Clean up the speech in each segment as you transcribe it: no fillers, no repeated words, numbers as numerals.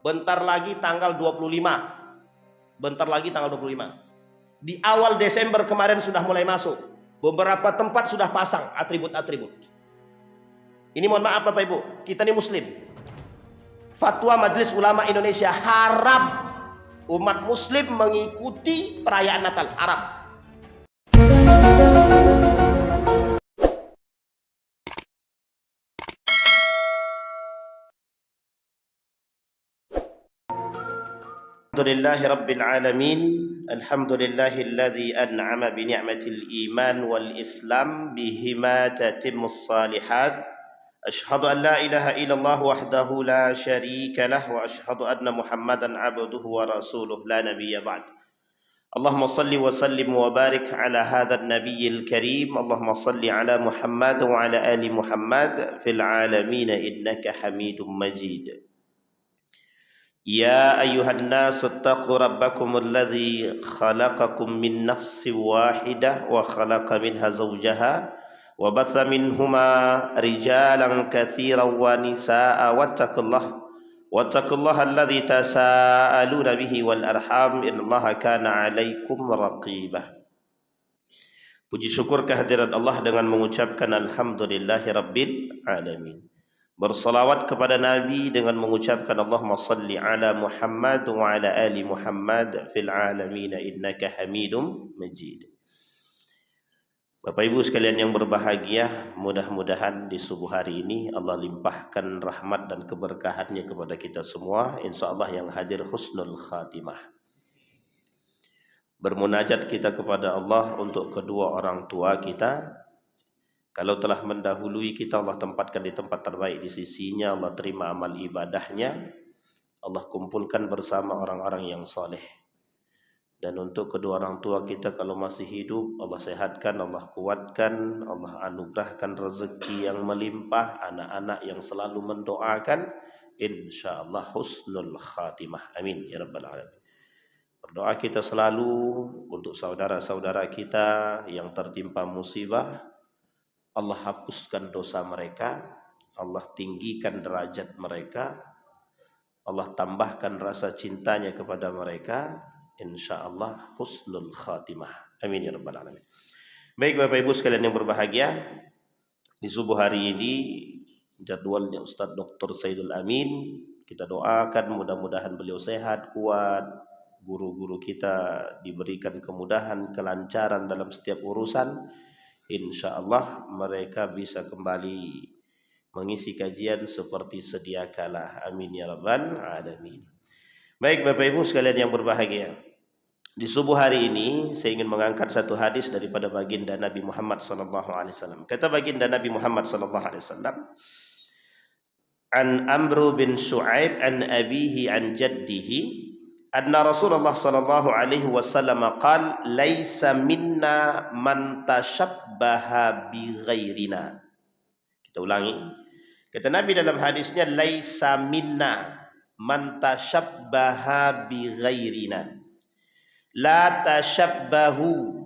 Bentar lagi tanggal 25. Bentar lagi tanggal 25. Di awal Desember kemarin sudah mulai masuk. Beberapa tempat sudah pasang atribut-atribut. Ini mohon maaf Bapak Ibu, kita ini muslim. Fatwa Majelis Ulama Indonesia, haram umat muslim mengikuti perayaan Natal, haram. Alhamdulillahi Rabbil Alamin. Alhamdulillahilladzi an'ama bi ni'matil iman wal islam bihima tatimmus salihat. Ashhadu an la ilaha illallah wahdahu la syarika lah wa ashhadu anna Muhammadan abduhu wa rasuluh la nabiyya ba'd. Allahumma salli wa sallim wa barik ala hadzal nabiyil karim. Allahumma salli ala Muhammad wa ala ali Muhammad fil alamin innaka Hamidum Majid. Ya ayyuhan nas ittaqu rabbakum alladzi khalaqakum min nafsin wahidah wa khalaqa minha zawjaha wa batha minhuma rijalan katsiran wa nisaa wattaqullaha alladzi tasaaluna bihi wal arham innallaha kana 'alaikum raqibah. Puji syukur kehadirat Allah dengan mengucapkan alhamdulillahirabbil alamin. Bersalawat kepada Nabi dengan mengucapkan Allahumma salli ala Muhammad wa ala ali Muhammad fil alamin innaka Hamidum Majid. Bapak Ibu sekalian yang berbahagia, mudah-mudahan di subuh hari ini Allah limpahkan rahmat dan keberkahannya kepada kita semua. Insyaallah yang hadir husnul khatimah. Bermunajat kita kepada Allah untuk kedua orang tua kita. Kalau telah mendahului kita, Allah tempatkan di tempat terbaik di sisinya. Allah terima amal ibadahnya. Allah kumpulkan bersama orang-orang yang saleh. Dan untuk kedua orang tua kita kalau masih hidup, Allah sehatkan, Allah kuatkan, Allah anugerahkan rezeki yang melimpah, anak-anak yang selalu mendoakan, insyaallah husnul khatimah. Amin ya rabbal alamin. Berdoa kita selalu untuk saudara-saudara kita yang tertimpa musibah. Allah hapuskan dosa mereka, Allah tinggikan derajat mereka, Allah tambahkan rasa cintanya kepada mereka, insyaallah husnul khatimah. Amin ya rabbal alamin. Baik Bapak Ibu sekalian yang berbahagia, di subuh hari ini jadwalnya Ustadz Dr. Saidul Amin. Kita doakan mudah-mudahan beliau sehat, kuat, guru-guru kita diberikan kemudahan, kelancaran dalam setiap urusan. InsyaAllah mereka bisa kembali mengisi kajian seperti sedia kala. Amin ya rabbal alamin. Baik Bapak Ibu sekalian yang berbahagia, di subuh hari ini saya ingin mengangkat satu hadis daripada baginda Nabi Muhammad SAW. Kata baginda Nabi Muhammad SAW, an Amru bin Shu'aib an abihi an jaddihi anna Rasulullah sallallahu alaihi wasallam qala laisa minna man tashabbaha bi ghairina. Kita ulangi. Kata Nabi dalam hadisnya, laisa minna man tashabbaha bi ghairina. La tashabbahu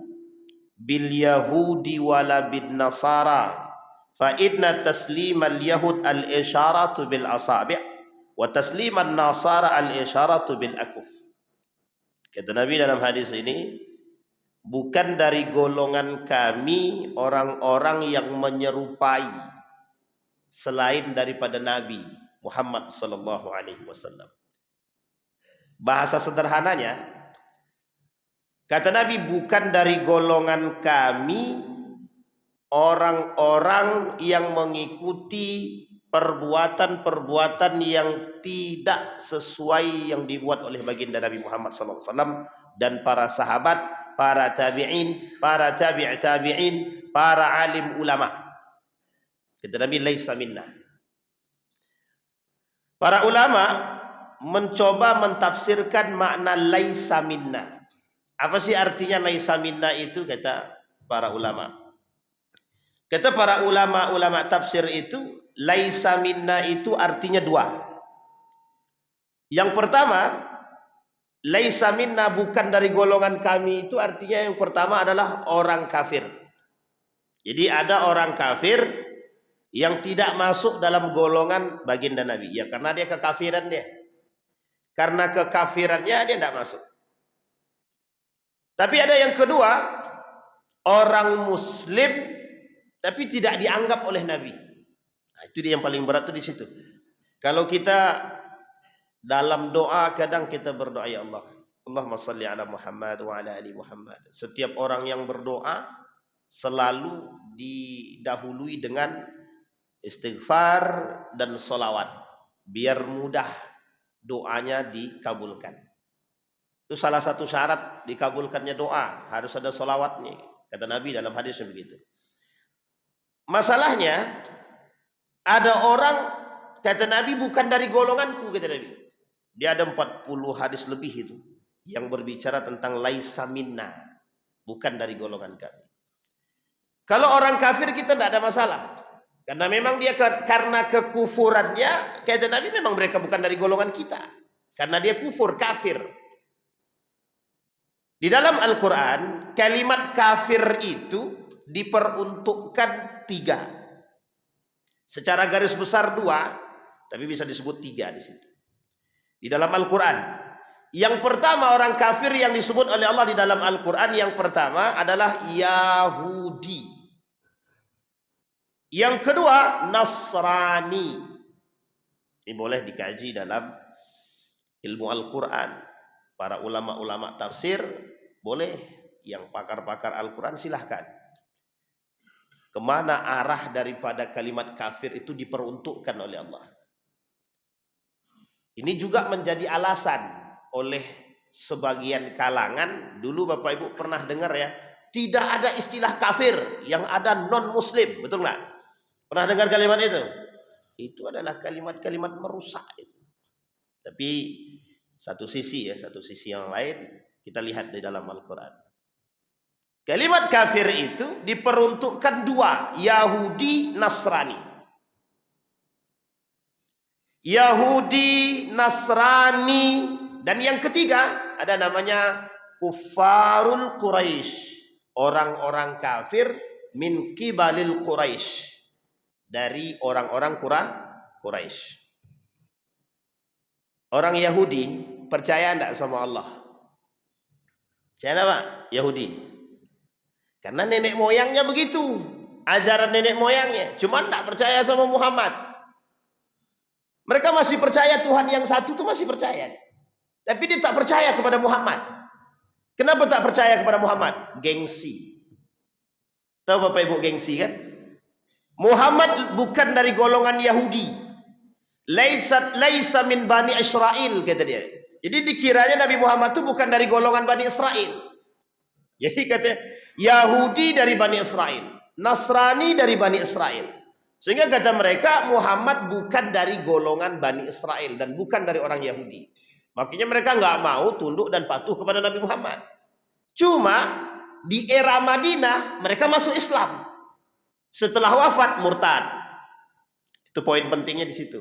bil yahudi wala bin nasara fa inna taslimal yahud al isharatu bil asabi' wa tasliman nasara al-isyaratu bil akuf. Kata Nabi dalam hadis ini, bukan dari golongan kami orang-orang yang menyerupai selain daripada Nabi Muhammad sallallahu alaihi wasallam. Bahasa sederhananya, kata Nabi, bukan dari golongan kami orang-orang yang mengikuti perbuatan-perbuatan yang tidak sesuai yang dibuat oleh baginda Nabi Muhammad SAW dan para sahabat, para tabi'in, para tabi'in, para alim ulama. Kata Nabi, laisa minna. Para ulama mencoba mentafsirkan makna laisa minna. Apa sih artinya laisa minna itu, kata para ulama. Kata para ulama tafsir itu, laisa minna itu artinya dua. Yang pertama, laisa minna bukan dari golongan kami itu artinya yang pertama adalah orang kafir. Jadi ada orang kafir yang tidak masuk dalam golongan baginda Nabi. Ya karena dia kekafiran dia. karena kekafirannya dia tidak masuk. Tapi ada yang kedua, orang muslim tapi tidak dianggap oleh Nabi. Nah, itu dia yang paling berat tuh di situ. Kalau kita dalam doa kadang kita berdoa, ya Allah, Allahumma salli ala Muhammad wa ala ali Muhammad. Setiap orang yang berdoa selalu didahului dengan istighfar dan sholawat, biar mudah doanya dikabulkan. Itu salah satu syarat dikabulkannya doa, harus ada sholawatnya, kata Nabi dalam hadisnya begitu. Masalahnya ada orang, kata Nabi, bukan dari golonganku, kata Nabi. Dia ada 40 hadis lebih itu yang berbicara tentang laisa minna, bukan dari golongan kami. Kalau orang kafir kita tidak ada masalah, karena memang dia karena kekufurannya, kata Nabi, memang mereka bukan dari golongan kita, karena dia kufur, kafir. Di dalam Al-Quran kalimat kafir itu diperuntukkan 3. Secara garis besar 2, tapi bisa disebut 3 di situ. Di dalam Al-Quran. Yang pertama orang kafir yang disebut oleh Allah di dalam Al-Quran, yang pertama adalah Yahudi. Yang kedua Nasrani. Ini boleh dikaji dalam ilmu Al-Quran. Para ulama-ulama tafsir boleh, yang pakar-pakar Al-Quran silahkan. Kemana arah daripada kalimat kafir itu diperuntukkan oleh Allah. Ini juga menjadi alasan oleh sebagian kalangan. Dulu Bapak Ibu pernah dengar ya, tidak ada istilah kafir, yang ada non-muslim, betul nggak? Pernah dengar kalimat itu? Itu adalah kalimat-kalimat merusak itu. Tapi satu sisi yang lain kita lihat di dalam Al-Quran. Kalimat kafir itu diperuntukkan 2, Yahudi, Nasrani. Yahudi, Nasrani, dan yang ketiga ada namanya Kuffarul Quraisy, orang-orang kafir min kibalil Quraisy, dari orang-orang Quraisy. Orang Yahudi percaya enggak sama Allah? Percaya enggak, Pak? Yahudi. Karena nenek moyangnya begitu, ajaran nenek moyangnya, cuma enggak percaya sama Muhammad. Mereka masih percaya Tuhan yang satu itu masih percaya. Tapi dia tak percaya kepada Muhammad. Kenapa tak percaya kepada Muhammad? Gengsi. Tahu Bapak Ibu gengsi kan? Muhammad bukan dari golongan Yahudi. Laisa min Bani Israel, kata dia. Jadi dikiranya Nabi Muhammad itu bukan dari golongan Bani Israel. Jadi kata Yahudi dari Bani Israel, Nasrani dari Bani Israel. Sehingga kata mereka Muhammad bukan dari golongan Bani Israel dan bukan dari orang Yahudi. Makanya mereka nggak mau tunduk dan patuh kepada Nabi Muhammad. Cuma di era Madinah mereka masuk Islam. Setelah wafat murtad. Itu poin pentingnya di situ.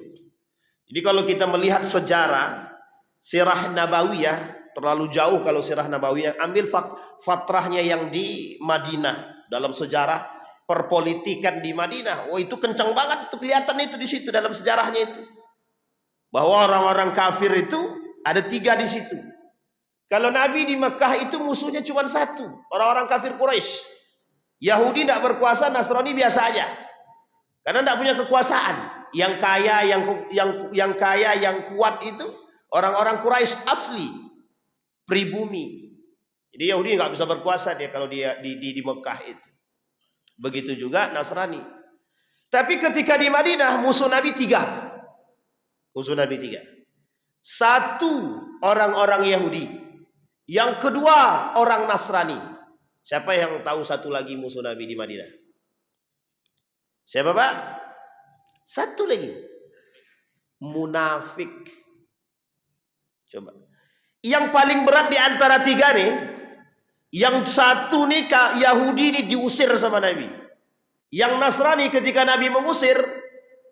Jadi kalau kita melihat sejarah sirah Nabawiyah, terlalu jauh kalau sirah Nabawiyah, ambil fatrahnya yang di Madinah dalam sejarah perpolitikan di Madinah. Oh, itu kencang banget, itu kelihatan itu di situ dalam sejarahnya itu. Bahwa orang-orang kafir itu ada 3 di situ. Kalau Nabi di Mekah itu musuhnya cuma 1, orang-orang kafir Quraisy. Yahudi tidak berkuasa, Nasrani biasa aja. Karena tidak punya kekuasaan. Yang kaya, yang kuat itu orang-orang Quraisy asli, pribumi. Jadi Yahudi nggak bisa berkuasa dia kalau dia di Mekah itu. Begitu juga Nasrani. Tapi ketika di Madinah musuh Nabi 3. Musuh Nabi 3. 1 orang-orang Yahudi. Yang kedua orang Nasrani. Siapa yang tahu 1 lagi musuh Nabi di Madinah? Siapa, Pak? 1 lagi. Munafik. Coba. Yang paling berat di antara 3 nih, yang 1 nih Yahudi ini diusir sama Nabi. Yang Nasrani ketika Nabi mengusir,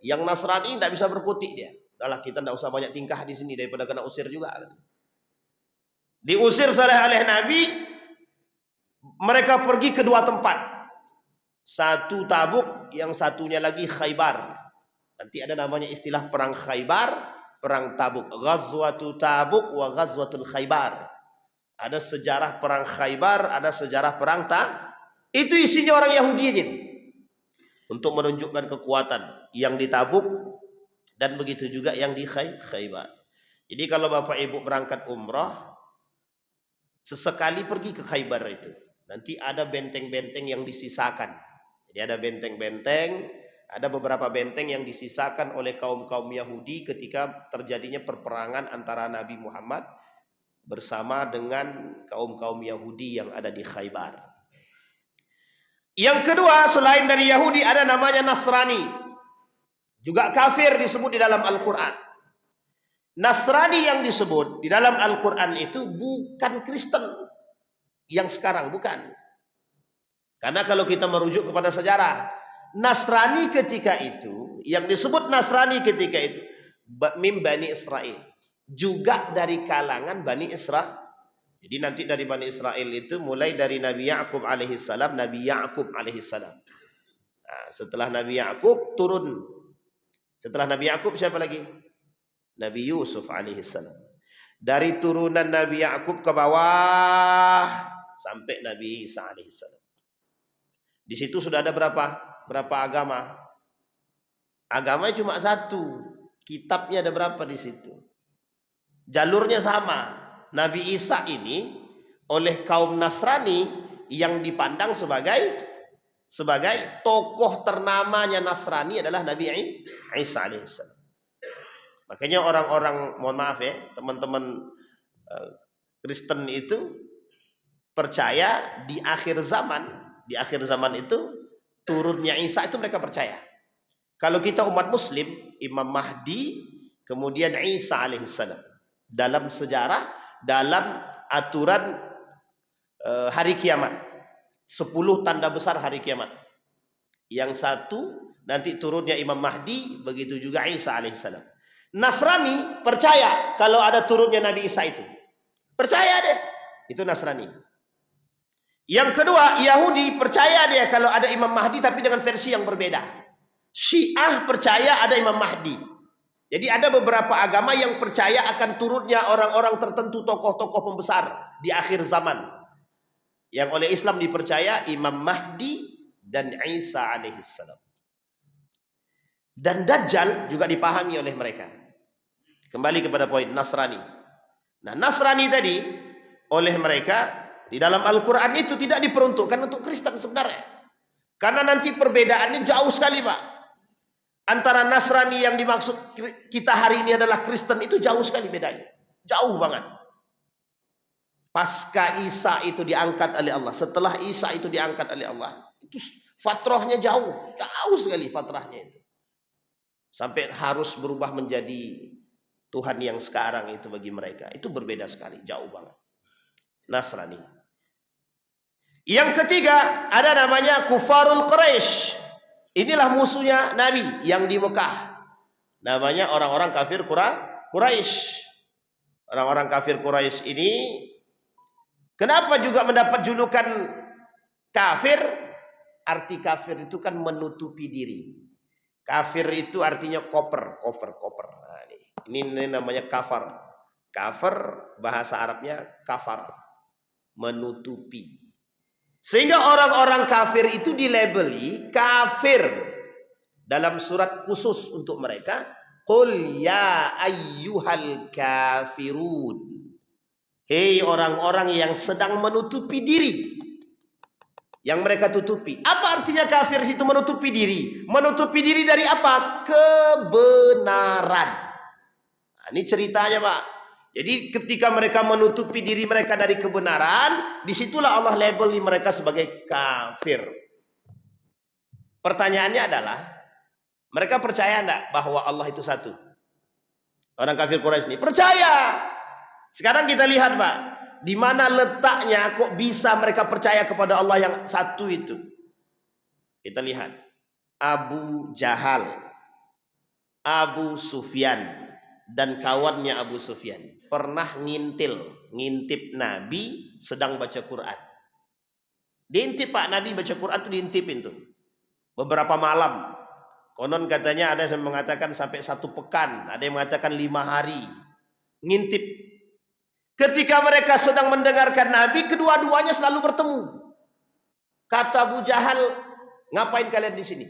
yang Nasrani tidak bisa berkutik dia. Udahlah, kita tidak usah banyak tingkah di sini daripada kena usir juga. Diusir oleh Nabi, mereka pergi ke 2 tempat. 1 Tabuk, yang satunya lagi Khaybar. Nanti ada namanya istilah perang Khaybar. perang Tabuk. Ghazwatu Tabuk wa Ghazwatul Khaybar. Ada sejarah perang Khaybar, ada sejarah perang Itu isinya orang Yahudi aja. Untuk menunjukkan kekuatan yang di Tabuk dan begitu juga yang di Khaybar. Jadi kalau Bapak Ibu berangkat umrah, sesekali pergi ke Khaybar itu. Nanti ada benteng-benteng yang disisakan. Jadi ada benteng-benteng, ada beberapa benteng yang disisakan oleh kaum-kaum Yahudi ketika terjadinya perperangan antara Nabi Muhammad bersama dengan kaum-kaum Yahudi yang ada di Khaybar. Yang kedua, selain dari Yahudi ada namanya Nasrani. Juga kafir disebut di dalam Al-Quran. Nasrani yang disebut di dalam Al-Quran itu bukan Kristen yang sekarang, bukan. Karena kalau kita merujuk kepada sejarah, Nasrani ketika itu, yang disebut Nasrani ketika itu, min Bani Israel, juga dari kalangan Bani Israel. Jadi nanti dari Bani Israel itu mulai dari Nabi Ya'qub alaihissalam, Nabi Ya'qub alaihissalam. Nah, setelah Nabi Ya'qub turun. Setelah Nabi Ya'qub siapa lagi? Nabi Yusuf alaihissalam. Dari turunan Nabi Ya'qub ke bawah sampai Nabi Isa alaihissalam. Di situ sudah ada berapa agama? Agamanya cuma satu. Kitabnya ada berapa di situ? Jalurnya sama. Nabi Isa ini oleh kaum Nasrani yang dipandang sebagai tokoh ternamanya Nasrani adalah Nabi Isa alaihissalam. Makanya orang-orang, mohon maaf ya, teman-teman Kristen itu percaya di akhir zaman itu turunnya Isa itu mereka percaya. Kalau kita umat Muslim, Imam Mahdi, kemudian Isa alaihissalam. Dalam sejarah, dalam aturan hari kiamat, 10 tanda besar hari kiamat. Yang satu nanti turunnya Imam Mahdi, begitu juga Isa alaihissalam. Nasrani percaya kalau ada turunnya Nabi Isa itu. Percaya deh. Itu Nasrani. Yang kedua, Yahudi percaya dia kalau ada Imam Mahdi tapi dengan versi yang berbeda. Syiah percaya ada Imam Mahdi. Jadi ada beberapa agama yang percaya akan turunnya orang-orang tertentu, tokoh-tokoh pembesar di akhir zaman. Yang oleh Islam dipercaya Imam Mahdi dan Isa alaihissalam. Dan Dajjal juga dipahami oleh mereka. Kembali kepada poin Nasrani. Nah, Nasrani tadi oleh mereka di dalam Al-Quran itu tidak diperuntukkan untuk Kristen sebenarnya. Karena nanti perbedaannya jauh sekali, Pak. Antara Nasrani yang dimaksud kita hari ini adalah Kristen itu jauh sekali bedanya. Jauh banget. Pasca Isa itu diangkat oleh Allah. Setelah Isa itu diangkat oleh Allah. Itu fatrahnya jauh. Jauh sekali fatrahnya itu. Sampai harus berubah menjadi Tuhan yang sekarang itu bagi mereka. Itu berbeda sekali. Jauh banget. Nasrani. Yang ketiga ada namanya Kufarul Quraisy. Inilah musuhnya Nabi yang di Mekah. Namanya orang-orang kafir Quraisy. Orang-orang kafir Quraisy ini kenapa juga mendapat julukan kafir? Arti kafir itu kan menutupi diri. Kafir itu artinya koper. Nah, ini namanya kafar. Kafir bahasa Arabnya kafar. Menutupi. Sehingga orang-orang kafir itu dilabeli kafir. Dalam surat khusus untuk mereka. Qul ya ayyuhal kafirun. Hei orang-orang yang sedang menutupi diri. Yang mereka tutupi. Apa artinya kafir itu menutupi diri? Menutupi diri dari apa? Kebenaran. Nah, ini ceritanya, Pak. Jadi ketika mereka menutupi diri mereka dari kebenaran, disitulah Allah labeli mereka sebagai kafir. Pertanyaannya adalah, mereka percaya enggak bahwa Allah itu satu? Orang kafir Quraisy ini percaya. Sekarang kita lihat, Pak, di mana letaknya kok bisa mereka percaya kepada Allah yang satu itu? Kita lihat. Abu Jahal, Abu Sufyan, dan kawannya Abu Sufyan pernah ngintip Nabi sedang baca Quran. Diintip, Pak, Nabi baca Quran tuh diintipin tuh. Beberapa malam. Konon katanya ada yang mengatakan sampai 1 pekan, ada yang mengatakan 5 hari. Ngintip. Ketika mereka sedang mendengarkan Nabi, kedua-duanya selalu bertemu. Kata Abu Jahal, ngapain kalian di sini?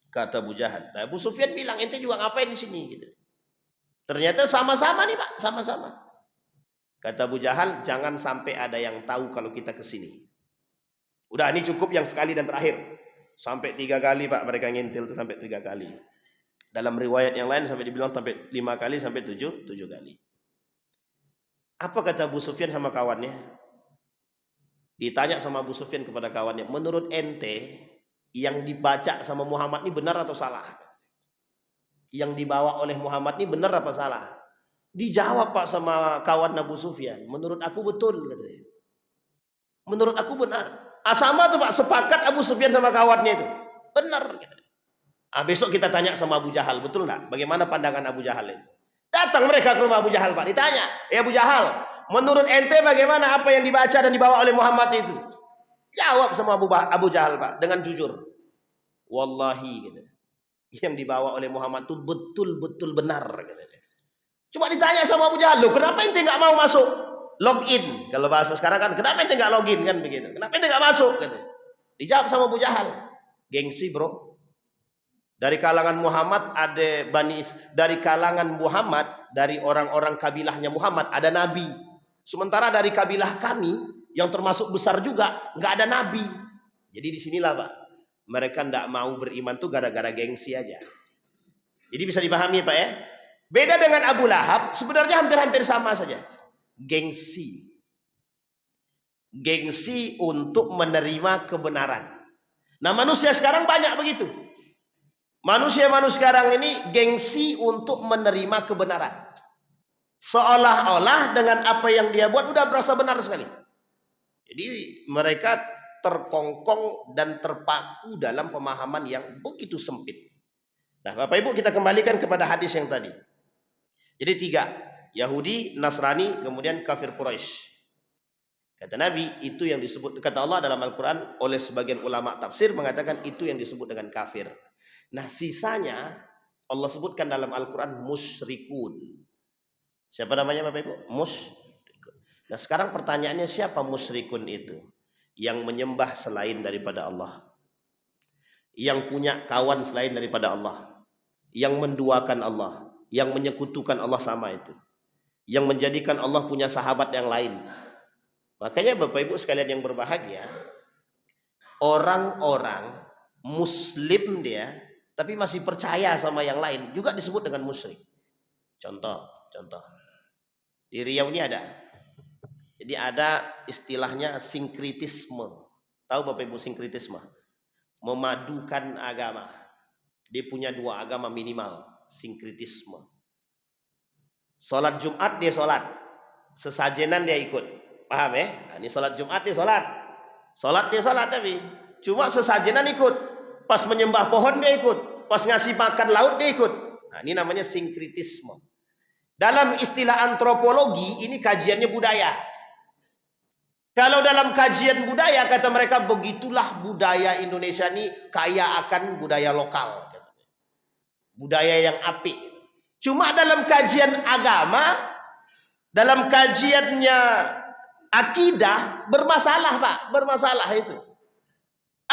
Kata Abu Jahal. Nah, Abu Sufyan bilang, ente juga ngapain di sini? Gitu. Ternyata sama-sama nih Pak, sama-sama. Kata Abu Jahal, jangan sampai ada yang tahu kalau kita ke sini. Udah, ini cukup yang sekali dan terakhir. Sampai 3 kali Pak mereka ngintil tuh, sampai 3 kali. Dalam riwayat yang lain sampai dibilang sampai 5 kali sampai 7 kali. Apa kata Abu Sufyan sama kawannya? Ditanya sama Abu Sufyan kepada kawannya, menurut ente yang dibaca sama Muhammad ini benar atau salah? Yang dibawa oleh Muhammad ini benar apa salah? Dijawab Pak sama kawan Abu Sufyan, menurut aku betul katanya. Menurut aku benar. Sama tuh Pak, sepakat Abu Sufyan sama kawannya itu. Benar. Besok kita tanya sama Abu Jahal, betul nggak? Bagaimana pandangan Abu Jahal itu? Datang mereka ke rumah Abu Jahal Pak, ditanya, Abu Jahal, menurut ente bagaimana apa yang dibaca dan dibawa oleh Muhammad itu? Jawab sama Abu Jahal Pak, dengan jujur. Wallahi, gitu. Yang dibawa oleh Muhammad itu betul-betul benar. Gitu. Cuma ditanya sama Abu Jahal, loh kenapa ente nggak mau masuk? Login, kalau bahasa sekarang kan, kenapa ente nggak login kan begitu? Kenapa ente nggak masuk? Gitu. Dijawab sama Abu Jahal, gengsi bro. Dari kalangan Muhammad ada dari kalangan Muhammad, dari orang-orang kabilahnya Muhammad ada nabi. Sementara dari kabilah kami yang termasuk besar juga nggak ada nabi. Jadi disinilah Pak, mereka nggak mau beriman tuh gara-gara gengsi aja. Jadi bisa dipahami Pak ya. Beda dengan Abu Lahab, sebenarnya hampir-hampir sama saja. Gengsi. Gengsi untuk menerima kebenaran. Nah manusia sekarang banyak begitu. Manusia-manusia sekarang ini gengsi untuk menerima kebenaran. Seolah-olah dengan apa yang dia buat udah berasa benar sekali. Jadi mereka terkongkong dan terpaku dalam pemahaman yang begitu sempit. Nah Bapak Ibu, kita kembalikan kepada hadis yang tadi. Jadi 3. Yahudi, Nasrani, kemudian kafir Quraisy. Kata Nabi, itu yang disebut, kata Allah dalam Al-Quran, oleh sebagian ulama tafsir mengatakan itu yang disebut dengan kafir. Nah sisanya Allah sebutkan dalam Al-Quran musyrikun. Siapa namanya Bapak Ibu? Musyrikun. Nah sekarang pertanyaannya, siapa musyrikun itu? Yang menyembah selain daripada Allah, yang punya kawan selain daripada Allah, yang menduakan Allah, yang menyekutukan Allah sama itu, yang menjadikan Allah punya sahabat yang lain. Makanya Bapak Ibu sekalian yang berbahagia, orang-orang muslim dia tapi masih percaya sama yang lain juga disebut dengan musyrik. Contoh di Riau ini ada. Jadi ada istilahnya sinkritisme. Tahu Bapak Ibu sinkritisme? Memadukan agama. Dia punya 2 agama minimal, sinkritisme. Sholat Jumat dia sholat, sesajenan dia ikut, paham ya? Nah, ini sholat Jumat dia sholat dia sholat tapi cuma sesajenan ikut. Pas menyembah pohon dia ikut, pas ngasih makan laut dia ikut. Nah, ini namanya sinkritisme. Dalam istilah antropologi ini kajiannya budaya. Kalau dalam kajian budaya kata mereka, begitulah budaya Indonesia ini kaya akan budaya lokal, budaya yang apik. Cuma dalam kajian agama, dalam kajiannya akidah bermasalah Pak, bermasalah itu.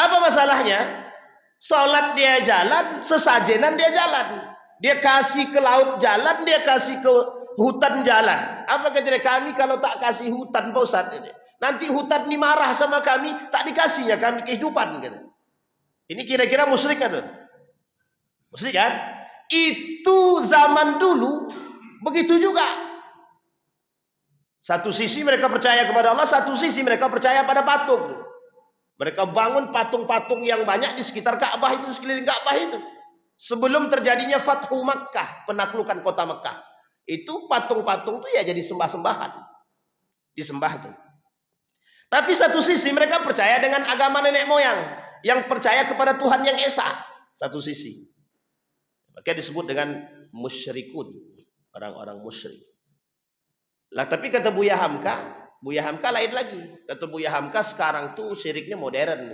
Apa masalahnya? Sholat dia jalan, sesajenan dia jalan. Dia kasih ke laut jalan, dia kasih ke hutan jalan. Apa kata kami kalau tak kasih hutan Pak Ustaz? Nanti hutan ini marah sama kami, tak dikasihnya kami kehidupan. Ini kira-kira musyrik kan tuh? Musyrik kan? Itu zaman dulu begitu juga. Satu sisi mereka percaya kepada Allah, satu sisi mereka percaya pada patung. Mereka bangun patung-patung yang banyak di sekitar Ka'bah itu, sekeliling Ka'bah itu. Sebelum terjadinya Fathu Makkah, penaklukan kota Makkah. Itu patung-patung itu ya jadi sembah-sembahan. Disembah tuh. Tapi satu sisi mereka percaya dengan agama nenek moyang, yang percaya kepada Tuhan yang Esa. Satu sisi. Maka disebut dengan musyrikun, orang-orang musyrik. Lah tapi kata Buya Hamka lain lagi. Kata Buya Hamka sekarang tuh syiriknya modern.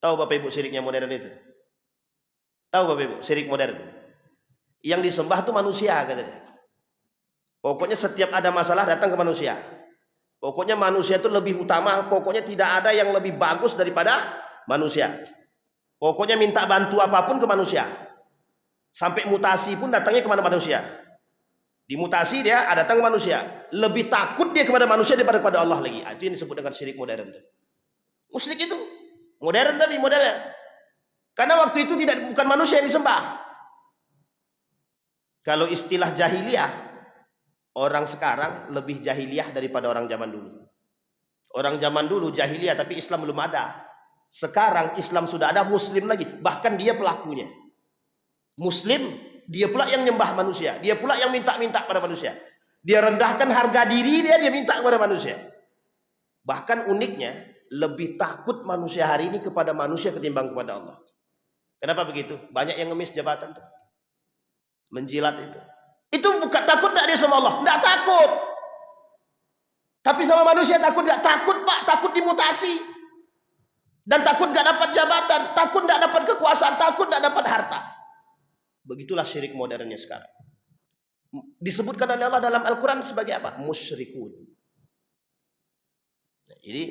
Tahu Bapak Ibu syiriknya modern itu? Tahu Bapak Ibu, syirik modern. Yang disembah itu manusia katanya. Pokoknya setiap ada masalah datang ke manusia. Pokoknya manusia itu lebih utama, pokoknya tidak ada yang lebih bagus daripada manusia. Pokoknya minta bantu apapun ke manusia. Sampai mutasi pun datangnya ke manusia. Dimutasi dia datang ke manusia. Lebih takut dia kepada manusia daripada kepada Allah lagi. Itu yang disebut dengan syirik modern. Musyrik itu modern tapi modelnya. Karena waktu itu bukan manusia yang disembah. Kalau istilah jahiliyah, orang sekarang lebih jahiliyah daripada orang zaman dulu. Orang zaman dulu jahiliyah tapi Islam belum ada. Sekarang Islam sudah ada, Muslim lagi. Bahkan dia pelakunya. Muslim, dia pula yang nyembah manusia. Dia pula yang minta-minta pada manusia. Dia rendahkan harga diri dia minta kepada manusia. Bahkan uniknya, lebih takut manusia hari ini kepada manusia ketimbang kepada Allah. Kenapa begitu? Banyak yang ngemis jabatan tuh. Menjilat itu. Itu bukan takut enggak dia sama Allah? Enggak takut. Tapi sama manusia takut enggak? Takut Pak, takut dimutasi. Dan takut enggak dapat jabatan, takut enggak dapat kekuasaan, takut enggak dapat harta. Begitulah syirik modernnya sekarang. Disebutkan oleh Allah dalam Al-Quran sebagai apa? Musyrikun. Nah, jadi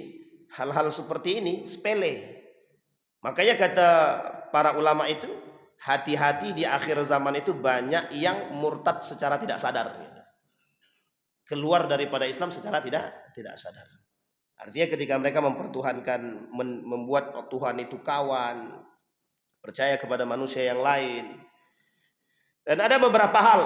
hal-hal seperti ini sepele. Makanya kata para ulama itu, hati-hati di akhir zaman itu banyak yang murtad secara tidak sadar. Keluar daripada Islam secara tidak sadar. Artinya ketika mereka mempertuhankan, membuat Tuhan itu kawan, percaya kepada manusia yang lain. Dan ada beberapa hal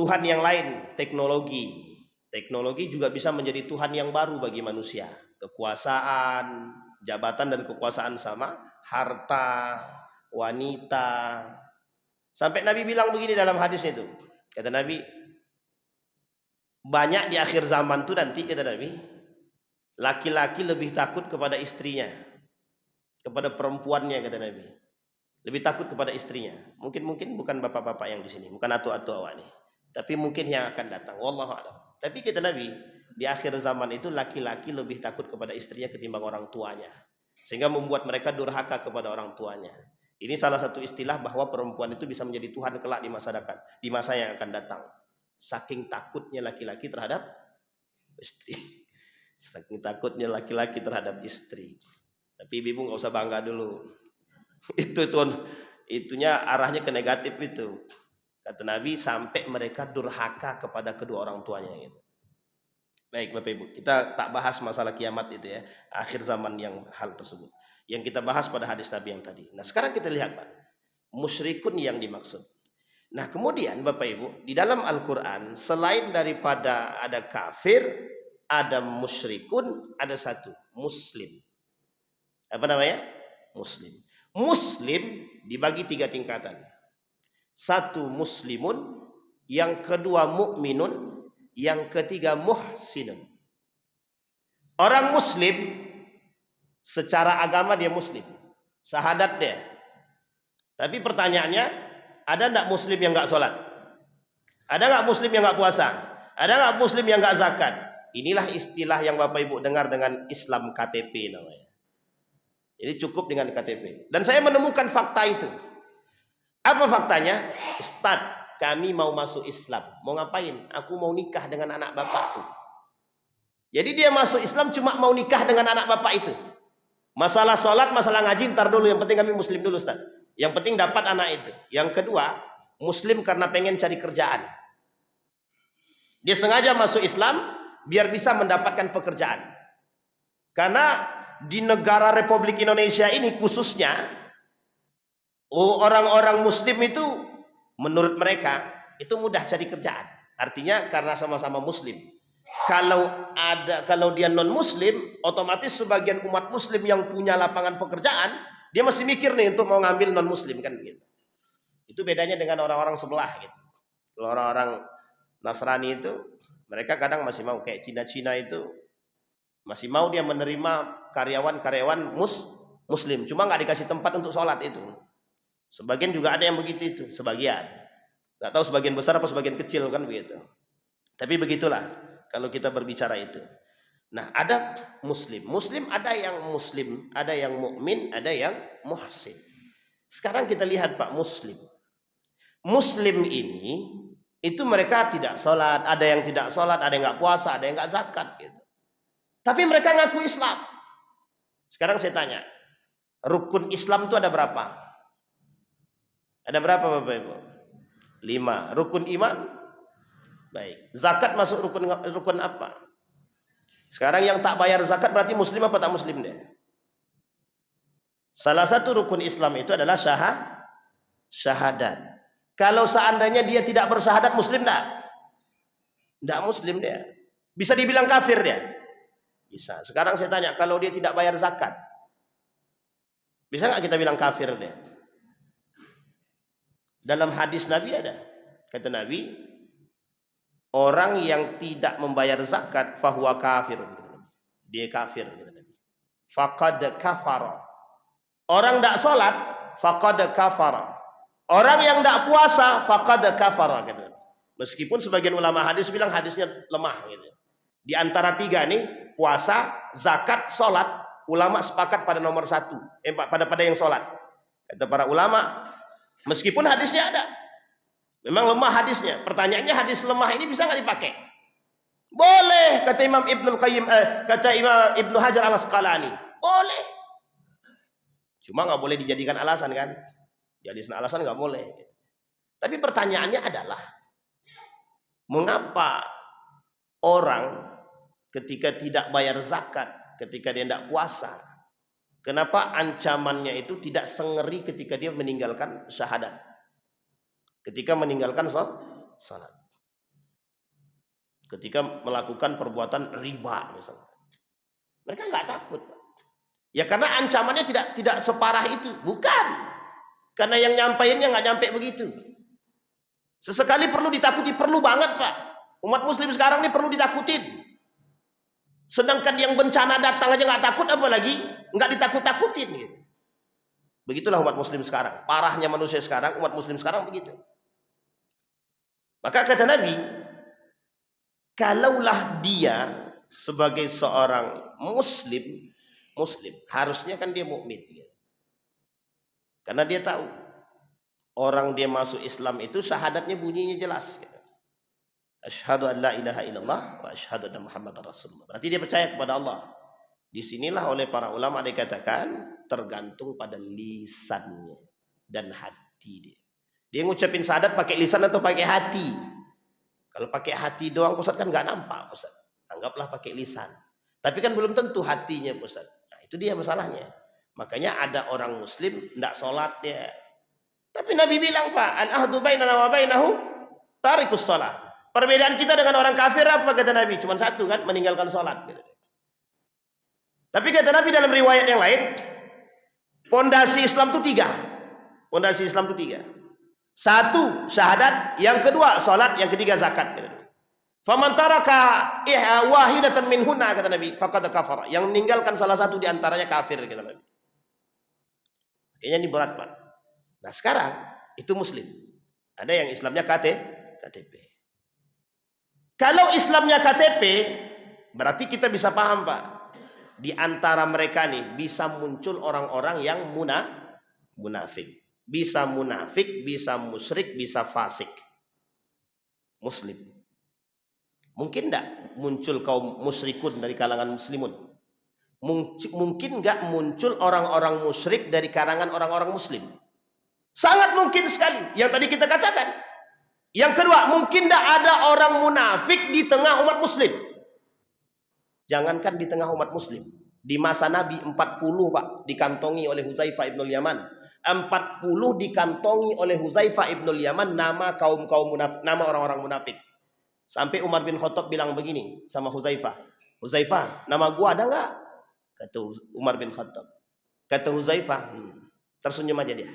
Tuhan yang lain, teknologi. Teknologi juga bisa menjadi Tuhan yang baru bagi manusia. Kekuasaan, jabatan dan kekuasaan sama, harta, wanita. Sampai Nabi bilang begini dalam hadisnya itu. Kata Nabi, banyak di akhir zaman itu nanti, kata Nabi, laki-laki lebih takut kepada istrinya, kepada perempuannya, kata Nabi. Lebih takut kepada istrinya. Mungkin bukan bapak-bapak yang di sini, bukan atu-atu awak nih. Tapi mungkin yang akan datang. Wallahu a'lam. Tapi kata Nabi, di akhir zaman itu laki-laki lebih takut kepada istrinya ketimbang orang tuanya. Sehingga membuat mereka durhaka kepada orang tuanya. Ini salah satu istilah bahwa perempuan itu bisa menjadi Tuhan kelak di masa yang akan datang. Saking takutnya laki-laki terhadap istri. Saking takutnya laki-laki terhadap istri. Tapi ibu nggak usah bangga dulu. Itunya arahnya ke negatif itu. Kata Nabi sampai mereka durhaka kepada kedua orang tuanya gitu. Baik Bapak Ibu, kita tak bahas masalah kiamat itu ya, akhir zaman yang hal tersebut. Yang kita bahas pada hadis Nabi yang tadi. Nah, sekarang kita lihat Pak, musyrikun yang dimaksud. Nah, kemudian Bapak Ibu, di dalam Al-Qur'an selain daripada ada kafir, ada musyrikun, ada satu, muslim. Apa namanya? Muslim. Muslim dibagi 3 tingkatan. Satu muslimun, yang kedua mukminun, yang ketiga muhsinun. Orang muslim secara agama dia muslim, syahadat dia. Tapi pertanyaannya, ada enggak muslim yang enggak sholat? Ada enggak muslim yang enggak puasa? Ada enggak muslim yang enggak zakat? Inilah istilah yang Bapak Ibu dengar dengan Islam KTP namanya. Jadi cukup dengan KTP. Dan saya menemukan fakta itu. Apa faktanya? Ustaz, kami mau masuk Islam. Mau ngapain? Aku mau nikah dengan anak bapak tuh. Jadi dia masuk Islam cuma mau nikah dengan anak bapak itu. Masalah sholat, masalah ngaji, ntar dulu. Yang penting kami muslim dulu Ustaz. Yang penting dapat anak itu. Yang kedua, muslim karena pengen cari kerjaan. Dia sengaja masuk Islam biar bisa mendapatkan pekerjaan. Karena di negara Republik Indonesia ini khususnya, orang-orang muslim itu menurut mereka itu mudah cari kerjaan. Artinya karena sama-sama muslim. Kalau dia non muslim, otomatis sebagian umat muslim yang punya lapangan pekerjaan, dia masih mikir nih untuk mau ngambil non muslim kan begitu. Itu bedanya dengan orang-orang sebelah gitu. Kalau orang-orang Nasrani itu mereka kadang masih mau, kayak Cina-Cina itu masih mau dia menerima karyawan-karyawan muslim, cuma nggak dikasih tempat untuk sholat itu. Sebagian juga ada yang begitu itu, sebagian. Nggak tahu sebagian besar apa sebagian kecil kan begitu. Tapi begitulah kalau kita berbicara itu. Nah, ada muslim. Muslim ada yang muslim, ada yang mukmin, ada yang muhsin. Sekarang kita lihat Pak, Muslim ini itu mereka tidak sholat, ada yang tidak sholat, ada yang nggak puasa, ada yang nggak zakat gitu. Tapi mereka ngaku Islam. Sekarang saya tanya, rukun Islam itu ada berapa? Ada berapa Bapak Ibu? 5. Rukun iman? Baik. Zakat masuk rukun apa? Sekarang yang tak bayar zakat berarti muslim apa tak muslim dia? Salah satu rukun Islam itu adalah syahadat. Kalau seandainya dia tidak bersyahadat, muslim enggak? Enggak muslim dia. Bisa dibilang kafir dia? Bisa. Sekarang saya tanya, kalau dia tidak bayar zakat, bisa enggak kita bilang kafir dia? Dalam hadis Nabi ada. Kata Nabi, orang yang tidak membayar zakat fahuwa kafir. Dia kafir, kata Nabi. Faqad kafara. Orang tidak sholat, faqad kafara. Orang yang tidak puasa, faqad kafara. Gitu. Meskipun sebagian ulama hadis bilang hadisnya lemah. Gitu. Di antara 3 nih, puasa, zakat, sholat, ulama sepakat pada nomor 1. Pada yang sholat. Kata para ulama, meskipun hadisnya ada. Memang lemah hadisnya. Pertanyaannya, hadis lemah ini bisa nggak dipakai? Boleh, kata Imam Ibnu Qayyim, kata Imam Ibnu Hajar Al-Asqalani. Boleh. Cuma nggak boleh dijadikan alasan kan? Jadi alasan nggak boleh. Tapi pertanyaannya adalah, mengapa orang ketika tidak bayar zakat, ketika dia tidak puasa, kenapa ancamannya itu tidak sengeri ketika dia meninggalkan syahadat, ketika meninggalkan salat, ketika melakukan perbuatan riba misalnya, mereka nggak takut? Ya karena ancamannya tidak separah itu, bukan? Karena yang nyampainya nggak nyampe begitu. Sesekali perlu ditakuti, perlu banget Pak. Umat muslim sekarang ini perlu ditakutin. Sedangkan yang bencana datang aja nggak takut, apalagi nggak ditakut-takutin gitu. Begitulah umat muslim sekarang. Parahnya manusia sekarang, umat muslim sekarang begitu. Maka kata Nabi, kalaulah dia sebagai seorang muslim, harusnya kan dia mukmin gitu. Karena dia tahu orang dia masuk Islam itu syahadatnya bunyinya jelas. Asyhadu an la ilaha illallah wa asyhadu anna Muhammadar Rasulullah. Berarti dia percaya kepada Allah. Disinilah oleh para ulama dikatakan tergantung pada lisannya dan hati dia. Dia ngucapin syahadat pakai lisan atau pakai hati? Kalau pakai hati doang Ustaz kan nggak nampak Ustaz. Anggaplah pakai lisan. Tapi kan belum tentu hatinya Ustaz. Nah, itu dia masalahnya. Makanya ada orang muslim tidak sholat dia. Tapi Nabi bilang Pak, al-ahdu bainana wa bainahu tarikus sholat. Perbedaan kita dengan orang kafir apa kata Nabi? Cuma satu kan, meninggalkan sholat. Tapi kata Nabi dalam riwayat yang lain, pondasi Islam itu 3. Pondasi Islam itu 3. 1 syahadat, yang kedua sholat, yang ketiga zakat. Faman taraka wahidatan minhunna kata Nabi, faqad kafara. Yang meninggalkan salah satu di antaranya kafir kata Nabi. Kayaknya ini berat Pak. Nah sekarang itu muslim. Ada yang Islamnya KTP. Kalau Islamnya KTP, berarti kita bisa paham Pak. Di antara mereka nih bisa muncul orang-orang yang munafik. Bisa munafik, bisa musyrik, bisa fasik. Muslim. Mungkin enggak muncul kaum musyrikun dari kalangan muslimun? Mungkin enggak muncul orang-orang musyrik dari kalangan orang-orang muslim? Sangat mungkin sekali. Yang tadi kita katakan. Yang kedua, mungkin enggak ada orang munafik di tengah umat muslim. Jangankan di tengah umat muslim. Di masa Nabi 40 Pak dikantongi oleh Huzaifah ibnul Yaman. 40 dikantongi oleh Huzaifah ibnul Yaman nama kaum-kaum munafik, nama orang-orang munafik. Sampai Umar bin Khattab bilang begini sama Huzaifah. Huzaifah, nama gua ada enggak? Kata Umar bin Khattab. Kata Huzaifah, tersenyum aja dia.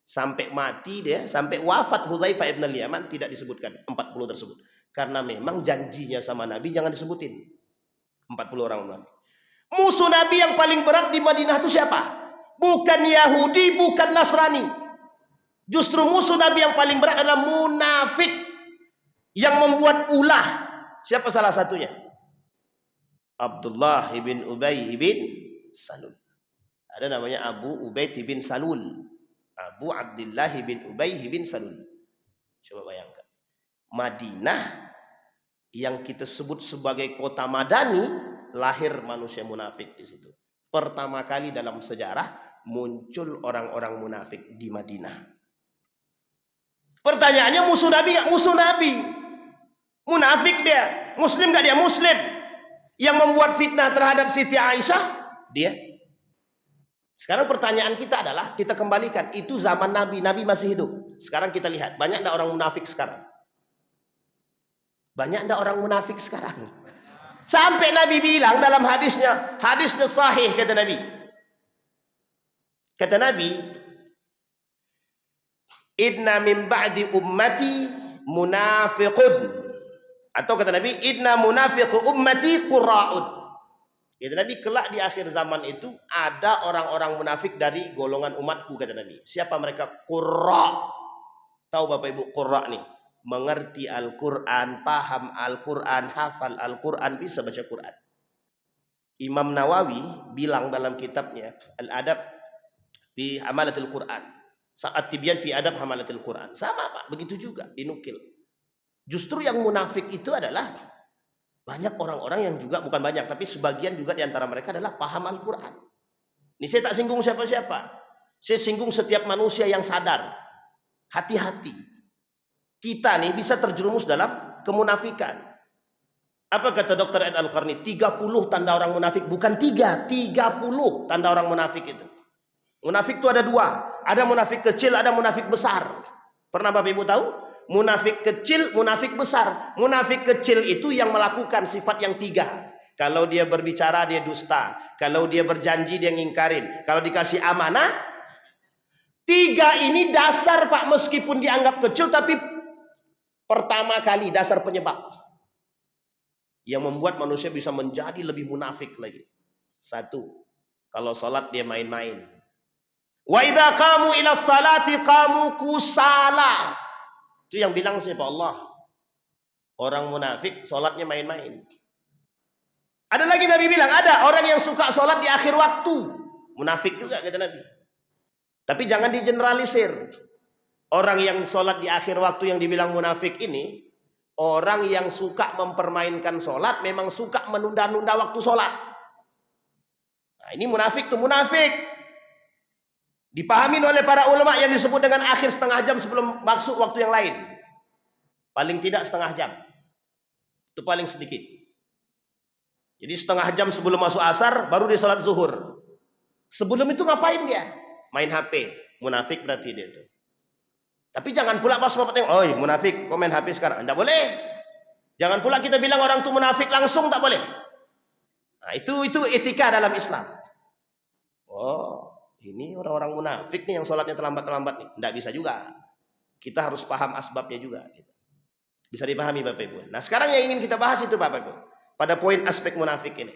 Sampai mati dia, sampai wafat Huzaifah ibn al-Yaman tidak disebutkan 40 tersebut. Karena memang janjinya sama Nabi jangan disebutin 40 orang munafik. Musuh Nabi yang paling berat di Madinah itu siapa? Bukan Yahudi, bukan Nasrani. Justru musuh Nabi yang paling berat adalah munafik yang membuat ulah. Siapa salah satunya? Abdullah bin Ubay bin Salul. Ada namanya Abu Ubaid bin Salul. Abu Abdullah bin Ubay bin Salul. Coba bayangkan. Madinah yang kita sebut sebagai kota Madani, lahir manusia munafik di situ. Pertama kali dalam sejarah muncul orang-orang munafik di Madinah. Pertanyaannya, musuh Nabi nggak? Musuh Nabi. Munafik dia. Muslim nggak dia? Muslim. Yang membuat fitnah terhadap Siti Aisyah, dia. Sekarang pertanyaan kita adalah, kita kembalikan, itu zaman Nabi, Nabi masih hidup. Sekarang kita lihat, banyak enggak orang munafik sekarang? Banyak enggak orang munafik sekarang? Sampai Nabi bilang dalam hadisnya sahih, kata Nabi. Kata Nabi, "Inna min ba'di ummati munafiqun." Atau kata Nabi, "Inna munafiqu ummati qurra'un." Kata Nabi, kelak di akhir zaman itu ada orang-orang munafik dari golongan umatku, kata Nabi. Siapa mereka? Qurra. Tahu Bapak Ibu qurra nih? Mengerti Al-Quran, paham Al-Quran, hafal Al-Quran, bisa baca Quran. Imam Nawawi bilang dalam kitabnya Al-Adab fi Hamalatil Quran, Saat Tibyan fi Adab Hamalatil Quran. Sama Pak, begitu juga dinukil. Justru yang munafik itu adalah banyak orang-orang yang juga, bukan banyak, tapi sebagian juga di antara mereka adalah paham Al-Quran. Ini saya tak singgung siapa-siapa. Saya singgung setiap manusia yang sadar. Hati-hati. Kita nih bisa terjerumus dalam kemunafikan. Apa kata Dr. Ed Al-Qarni? 30 tanda orang munafik. Bukan 3, 30 tanda orang munafik itu. Munafik itu ada 2. Ada munafik kecil, ada munafik besar. Pernah Bapak Ibu tahu? Munafik kecil, munafik besar. Munafik kecil itu yang melakukan sifat yang 3. Kalau dia berbicara, dia dusta. Kalau dia berjanji, dia ngingkarin. Kalau dikasih amanah, 3 ini dasar Pak. Meskipun dianggap kecil, tapi pertama kali dasar penyebab yang membuat manusia bisa menjadi lebih munafik lagi. 1, kalau sholat dia main-main. Wa idza qamu ila salati qamu kusala. Itu yang bilang siapa? Allah. Orang munafik sholatnya main-main. Ada lagi Nabi bilang, ada orang yang suka sholat di akhir waktu. Munafik juga kata Nabi. Tapi jangan digeneralisir. Orang yang sholat di akhir waktu yang dibilang munafik ini, orang yang suka mempermainkan sholat, memang suka menunda-nunda waktu sholat. Nah, ini munafik tuh munafik. Dipahami oleh para ulama yang disebut dengan akhir setengah jam sebelum masuk waktu yang lain. Paling tidak setengah jam. Itu paling sedikit. Jadi setengah jam sebelum masuk asar baru dia sholat zuhur. Sebelum itu ngapain dia? Main HP. Munafik berarti dia itu. Tapi jangan pula pas mau tengok, "Oi, munafik, kok main HP sekarang?" Enggak boleh. Jangan pula kita bilang orang itu munafik langsung, tak boleh. Nah, itu etika dalam Islam. Oh, ini orang-orang munafik nih yang sholatnya terlambat-terlambat nih. Tidak bisa juga. Kita harus paham asbabnya juga. Bisa dipahami Bapak Ibu. Nah sekarang yang ingin kita bahas itu Bapak Ibu. Pada poin aspek munafik ini.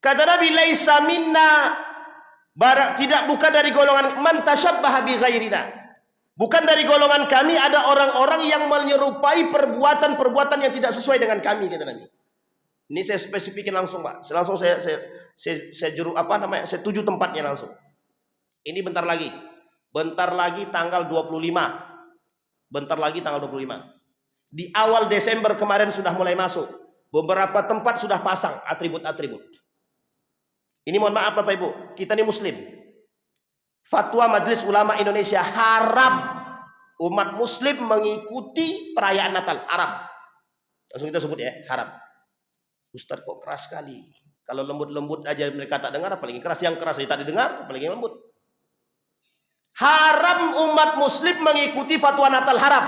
Kata Nabi, "Laisa minna." Tidak, bukan dari golongan man tasyabbaha bi ghairina. Bukan dari golongan kami ada orang-orang yang menyerupai perbuatan-perbuatan yang tidak sesuai dengan kami, kata Nabi. Ini saya spesifikin langsung Pak. Langsung saya tuju tempatnya langsung. Ini bentar lagi. Bentar lagi tanggal 25. Bentar lagi tanggal 25. Di awal Desember kemarin sudah mulai masuk. Beberapa tempat sudah pasang atribut-atribut. Ini mohon maaf Bapak Ibu, kita ini muslim. Fatwa Majelis Ulama Indonesia, haram umat muslim mengikuti perayaan Natal. Haram. Langsung kita sebut ya, haram. Ustaz kok keras sekali. Kalau lembut-lembut aja mereka tak dengar, apalagi keras. Yang keras aja tak didengar, apalagi yang lembut. Haram umat muslim mengikuti fatwa Natal, haram.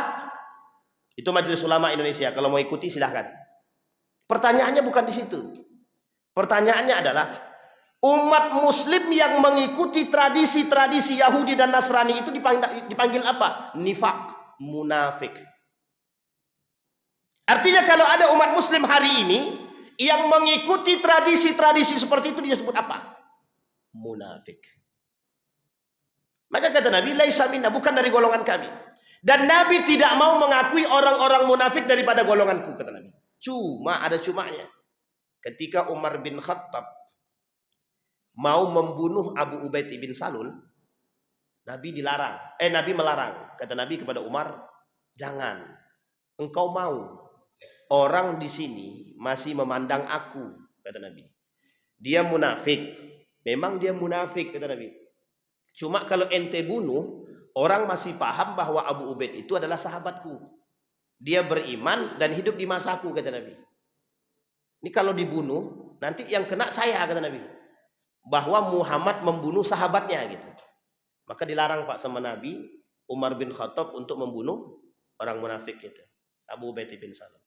Itu Majelis Ulama Indonesia. Kalau mau ikuti silahkan. Pertanyaannya bukan di situ. Pertanyaannya adalah umat muslim yang mengikuti tradisi-tradisi Yahudi dan Nasrani itu dipanggil apa? Nifak, munafik. Artinya kalau ada umat muslim hari ini yang mengikuti tradisi-tradisi seperti itu disebut apa? Munafik. Maka kata Nabi, "Laisa minna," bukan dari golongan kami. Dan Nabi tidak mau mengakui orang-orang munafik daripada golonganku, kata Nabi. Cuma ada cumanya. Ketika Umar bin Khattab mau membunuh Abu Ubaid bin Salul, Nabi dilarang. Nabi melarang. Kata Nabi kepada Umar, jangan. Engkau mau orang di sini masih memandang aku, kata Nabi. Dia munafik. Memang dia munafik, kata Nabi. Cuma kalau ente bunuh, orang masih paham bahwa Abu Ubaid itu adalah sahabatku. Dia beriman dan hidup di masaku, kata Nabi. Ini kalau dibunuh, nanti yang kena saya, kata Nabi. Bahwa Muhammad membunuh sahabatnya, gitu. Maka dilarang Pak sama Nabi Umar bin Khattab untuk membunuh orang munafik itu, Abu Ubaid bin Salul.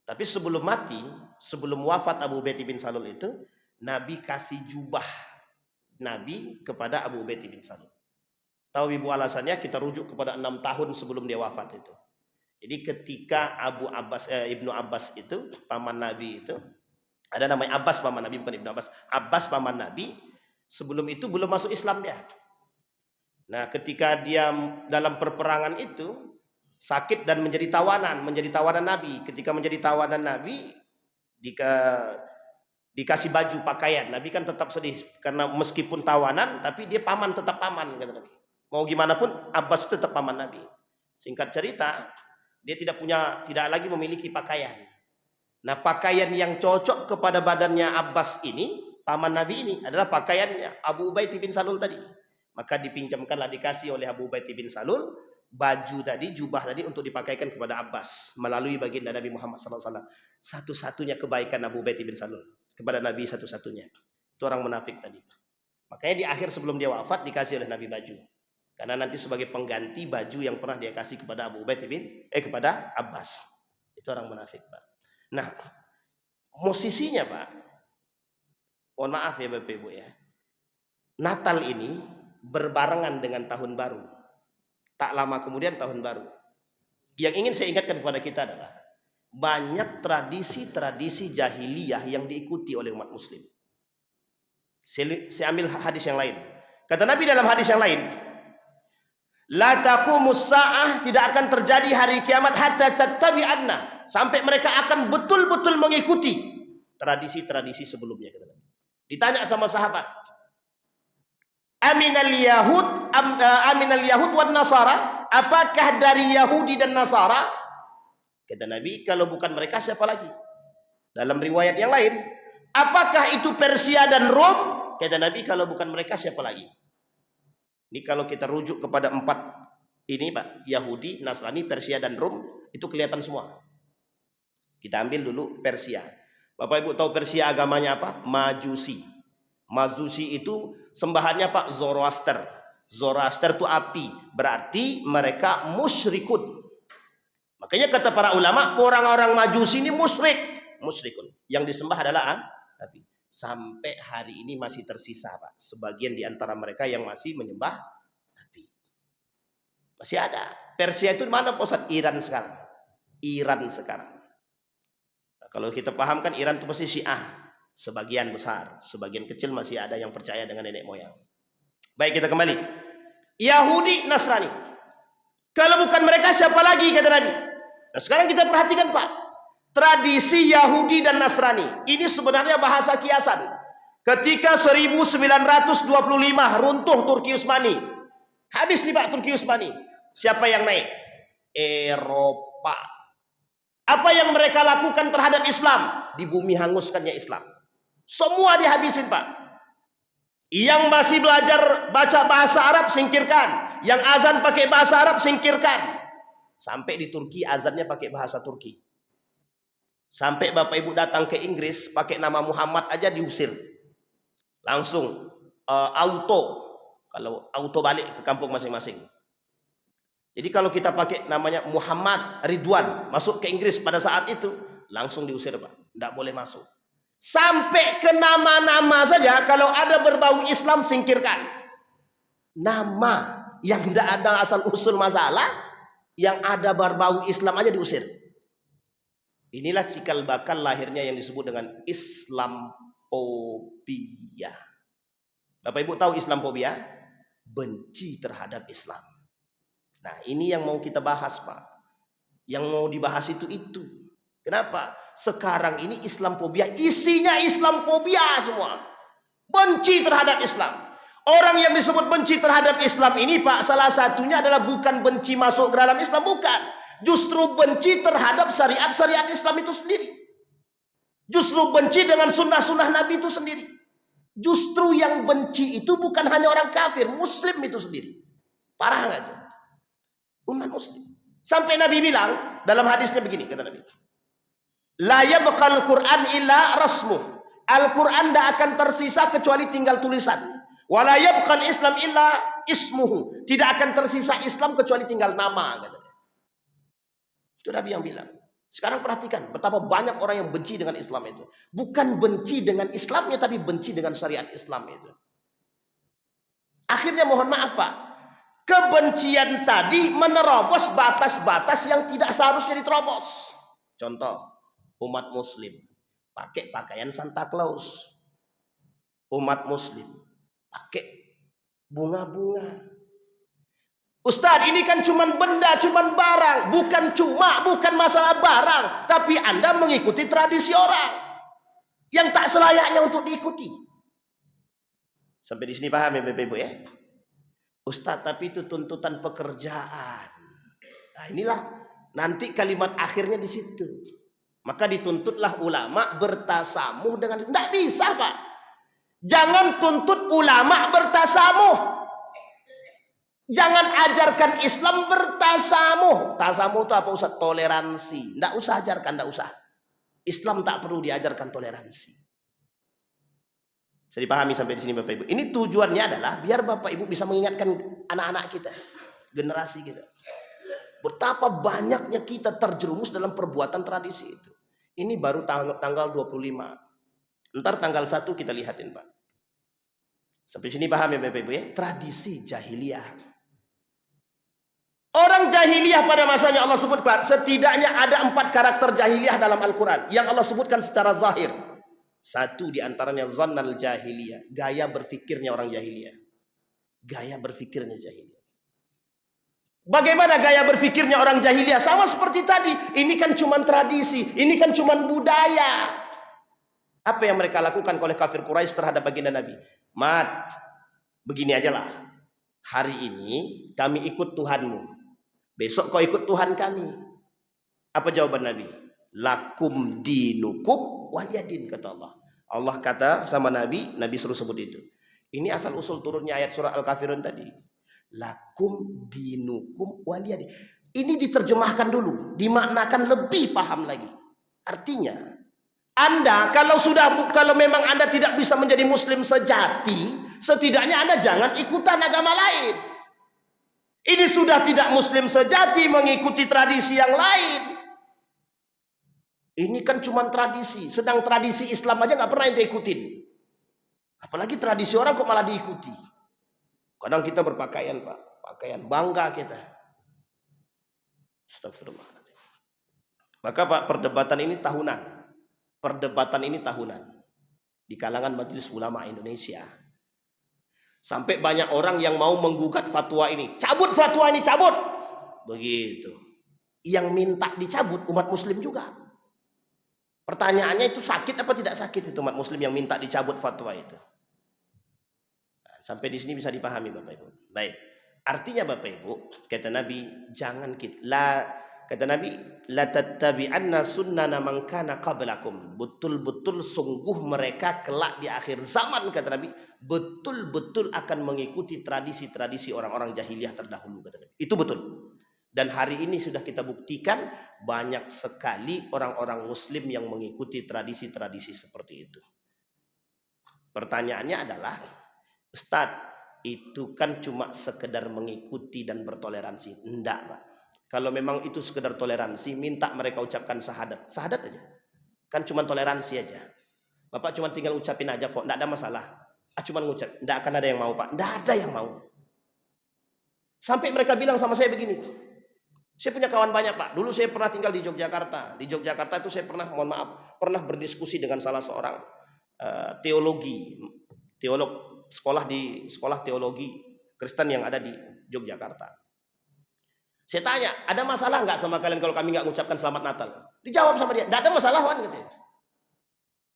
Tapi sebelum mati, sebelum wafat Abu Ubaid bin Salul itu, Nabi kasih jubah Nabi kepada Abu Ubaid bin Salul. Tahu ibu alasannya? Kita rujuk kepada 6 tahun sebelum dia wafat itu. Jadi ketika Ibnu Abbas itu, paman Nabi itu, ada namanya Abbas paman Nabi, bukan Ibnu Abbas. Abbas paman Nabi, sebelum itu belum masuk Islam dia. Nah, ketika dia dalam perperangan itu sakit dan menjadi tawanan Nabi. Ketika menjadi tawanan Nabi, dikasih baju pakaian. Nabi kan tetap sedih karena meskipun tawanan, tapi dia paman, tetap paman, kata Nabi. Mau gimana pun Abbas tetap paman Nabi. Singkat cerita, dia tidak lagi memiliki pakaian. Nah, pakaian yang cocok kepada badannya Abbas ini, paman Nabi ini, adalah pakaiannya Abu Ubaid bin Salul tadi. Maka dipinjamkanlah, dikasih oleh Abu Ubaid bin Salul baju tadi, jubah tadi untuk dipakaikan kepada Abbas melalui baginda Nabi Muhammad SAW. Satu-satunya kebaikan Abu Ubaid bin Salul kepada Nabi, satu-satunya. Itu orang munafik tadi. Makanya di akhir sebelum dia wafat dikasih oleh Nabi baju. Karena nanti sebagai pengganti baju yang pernah dia kasih kepada Abu Ubaid kepada Abbas. Itu orang munafik, Pak. Nah, posisinya, Pak, mohon maaf ya Bapak Ibu ya, Natal ini berbarengan dengan tahun baru. Tak lama kemudian tahun baru. Yang ingin saya ingatkan kepada kita adalah banyak tradisi-tradisi jahiliyah yang diikuti oleh umat muslim. Saya ambil hadis yang lain. Kata Nabi dalam hadis yang lain, la taqumus sa'ah, tidak akan terjadi hari kiamat hatta tattabi'anna, sampai mereka akan betul-betul mengikuti tradisi-tradisi sebelumnya, kata Nabi. Ditanya sama sahabat, aminal yahud wan nasara, apakah dari Yahudi dan Nasara? Kata Nabi, kalau bukan mereka siapa lagi? Dalam riwayat yang lain, apakah itu Persia dan Rom? Kata Nabi, kalau bukan mereka siapa lagi? Ini kalau kita rujuk kepada 4 ini, Pak, Yahudi, Nasrani, Persia dan Rom, itu kelihatan semua. Kita ambil dulu Persia. Bapak Ibu tahu Persia agamanya apa? Majusi. Majusi itu sembahannya, Pak, Zoroaster. Zoroaster itu api, berarti mereka musyrikun. Makanya kata para ulama, orang-orang Majusi ini musyrikun. Yang disembah adalah api. Sampai hari ini masih tersisa, Pak, sebagian di antara mereka yang masih menyembah api. Masih ada. Persia itu mana pusat? Iran sekarang. Nah, kalau kita pahamkan Iran itu pasti Syiah. Sebagian besar, sebagian kecil masih ada yang percaya dengan nenek moyang. Baik, kita kembali. Yahudi, Nasrani. Kalau bukan mereka siapa lagi, kata Nabi. Nah, sekarang kita perhatikan, Pak. Tradisi Yahudi dan Nasrani ini sebenarnya bahasa kiasan. Ketika 1925 runtuh Turki Utsmani. Habis nih, Pak, Turki Utsmani. Siapa yang naik? Eropa. Apa yang mereka lakukan terhadap Islam? Di bumi hanguskannya Islam. Semua dihabisin, Pak. Yang masih belajar baca bahasa Arab singkirkan. Yang azan pakai bahasa Arab singkirkan. Sampai di Turki azannya pakai bahasa Turki. Sampai Bapak Ibu datang ke Inggris pakai nama Muhammad aja diusir. Langsung auto. Kalau auto balik ke kampung masing-masing. Jadi kalau kita pakai namanya Muhammad Ridwan masuk ke Inggris pada saat itu langsung diusir, Pak. Tidak boleh masuk. Sampai ke nama-nama saja kalau ada berbau Islam singkirkan. Nama yang tidak ada asal usul masalah, yang ada berbau Islam aja diusir. Inilah cikal bakal lahirnya yang disebut dengan Islamophobia. Bapak Ibu tahu Islamophobia? Benci terhadap Islam. Nah, ini yang mau kita bahas, Pak. Yang mau dibahas itu. Kenapa? Sekarang ini Islamophobia, isinya Islamophobia semua. Benci terhadap Islam. Orang yang disebut benci terhadap Islam ini, Pak, salah satunya adalah bukan benci masuk ke dalam Islam, bukan. Justru benci terhadap syariat-syariat Islam itu sendiri. Justru benci dengan sunnah-sunnah Nabi itu sendiri. Justru yang benci itu bukan hanya orang kafir, Muslim itu sendiri. Parah nggak itu? Umat Muslim. Sampai Nabi bilang dalam hadisnya begini, kata Nabi, la yabqal Quran illa rasmuh. Al-Quran tidak akan tersisa kecuali tinggal tulisan. Wala yabqal Islam illa ismuhu. Tidak akan tersisa Islam kecuali tinggal nama, katanya. Itu Nabi yang bilang. Sekarang perhatikan betapa banyak orang yang benci dengan Islam itu. Bukan benci dengan Islamnya, tapi benci dengan syariat Islam itu. Akhirnya mohon maaf, Pak, kebencian tadi menerobos batas-batas yang tidak seharusnya diterobos. Contoh, umat Muslim pakai pakaian Santa Claus. Umat Muslim pakai bunga-bunga. Ustadz, ini kan cuman benda, cuman barang. Bukan masalah barang. Tapi Anda mengikuti tradisi orang yang tak selayaknya untuk diikuti. Sampai di sini paham ya Bapak Ibu ya? Ustadz, tapi itu tuntutan pekerjaan. Nah inilah nanti kalimat akhirnya di situ. Maka dituntutlah ulama bertasamuh dengan... Tidak bisa, Pak. Jangan tuntut ulama bertasamuh. Jangan ajarkan Islam bertasamuh. Tasamuh itu apa, Ustaz? Toleransi. Tidak usah ajarkan, tidak usah. Islam tak perlu diajarkan toleransi. Bisa dipahami sampai di sini Bapak Ibu. Ini tujuannya adalah biar Bapak Ibu bisa mengingatkan anak-anak kita, generasi kita. Betapa banyaknya kita terjerumus dalam perbuatan tradisi itu. Ini baru tanggal 25. Ntar tanggal 1 kita lihatin, Pak. Sampai sini paham ya Bapak Ibu ya? Tradisi jahiliyah. Orang jahiliyah pada masanya Allah sebutkan, setidaknya ada 4 karakter jahiliyah dalam Al-Quran yang Allah sebutkan secara zahir. Satu diantaranya zannal jahiliyah, gaya berfikirnya orang jahiliyah. Gaya berfikirnya jahiliyah. Bagaimana gaya berfikirnya orang jahiliyah? Sama seperti tadi. Ini kan cuma tradisi, ini kan cuma budaya. Apa yang mereka lakukan oleh kafir Quraisy terhadap baginda Nabi? Mat, begini aja lah. Hari ini kami ikut Tuhanmu. Besok kau ikut Tuhan kami. Apa jawaban Nabi? Lakum dinukum waliyadin, kata Allah. Allah kata sama Nabi, Nabi suruh sebut itu. Ini asal usul turunnya ayat surah Al-Kafirun tadi. Lakum dinukum waliyadin. Ini diterjemahkan dulu, dimaknakan lebih paham lagi. Artinya, Anda kalau memang Anda tidak bisa menjadi muslim sejati, setidaknya Anda jangan ikutan agama lain. Ini sudah tidak muslim sejati mengikuti tradisi yang lain. Ini kan cuma tradisi, sedang tradisi Islam aja nggak pernah ente ikutin. Apalagi tradisi orang kok malah diikuti. Kadang kita berpakaian, Pak, pakaian bangga kita. Astagfirullahaladzim. Maka Pak, perdebatan ini tahunan. Perdebatan ini tahunan di kalangan Majelis Ulama Indonesia. Sampai banyak orang yang mau menggugat fatwa ini. Cabut fatwa ini, cabut. Begitu. Yang minta dicabut umat muslim juga. Pertanyaannya itu sakit apa tidak sakit itu umat muslim yang minta dicabut fatwa itu? Nah, sampai di sini bisa dipahami Bapak Ibu. Baik. Artinya Bapak Ibu, kata Nabi, jangan kata Nabi, la tattabi'anna sunnana man kana qablakum. Betul-betul sungguh mereka kelak di akhir zaman, kata Nabi, betul-betul akan mengikuti tradisi-tradisi orang-orang jahiliyah terdahulu, kata Nabi. Itu betul. Dan hari ini sudah kita buktikan banyak sekali orang-orang muslim yang mengikuti tradisi-tradisi seperti itu. Pertanyaannya adalah, Ustadz, itu kan cuma sekedar mengikuti dan bertoleransi. Enggak, Pak. Kalau memang itu sekedar toleransi, minta mereka ucapkan syahadat. Syahadat aja. Kan cuma toleransi aja. Bapak cuma tinggal ucapin aja kok, enggak ada masalah. Cuma ngucap, enggak akan ada yang mau, Pak. Enggak ada yang mau. Sampai mereka bilang sama saya begini. Saya punya kawan banyak, Pak. Dulu saya pernah tinggal di Yogyakarta. Di Yogyakarta itu saya pernah, mohon maaf, pernah berdiskusi dengan salah seorang teolog sekolah teologi Kristen yang ada di Yogyakarta. Saya tanya, ada masalah nggak sama kalian kalau kami nggak mengucapkan selamat Natal? Dijawab sama dia, nggak ada masalah, Wan.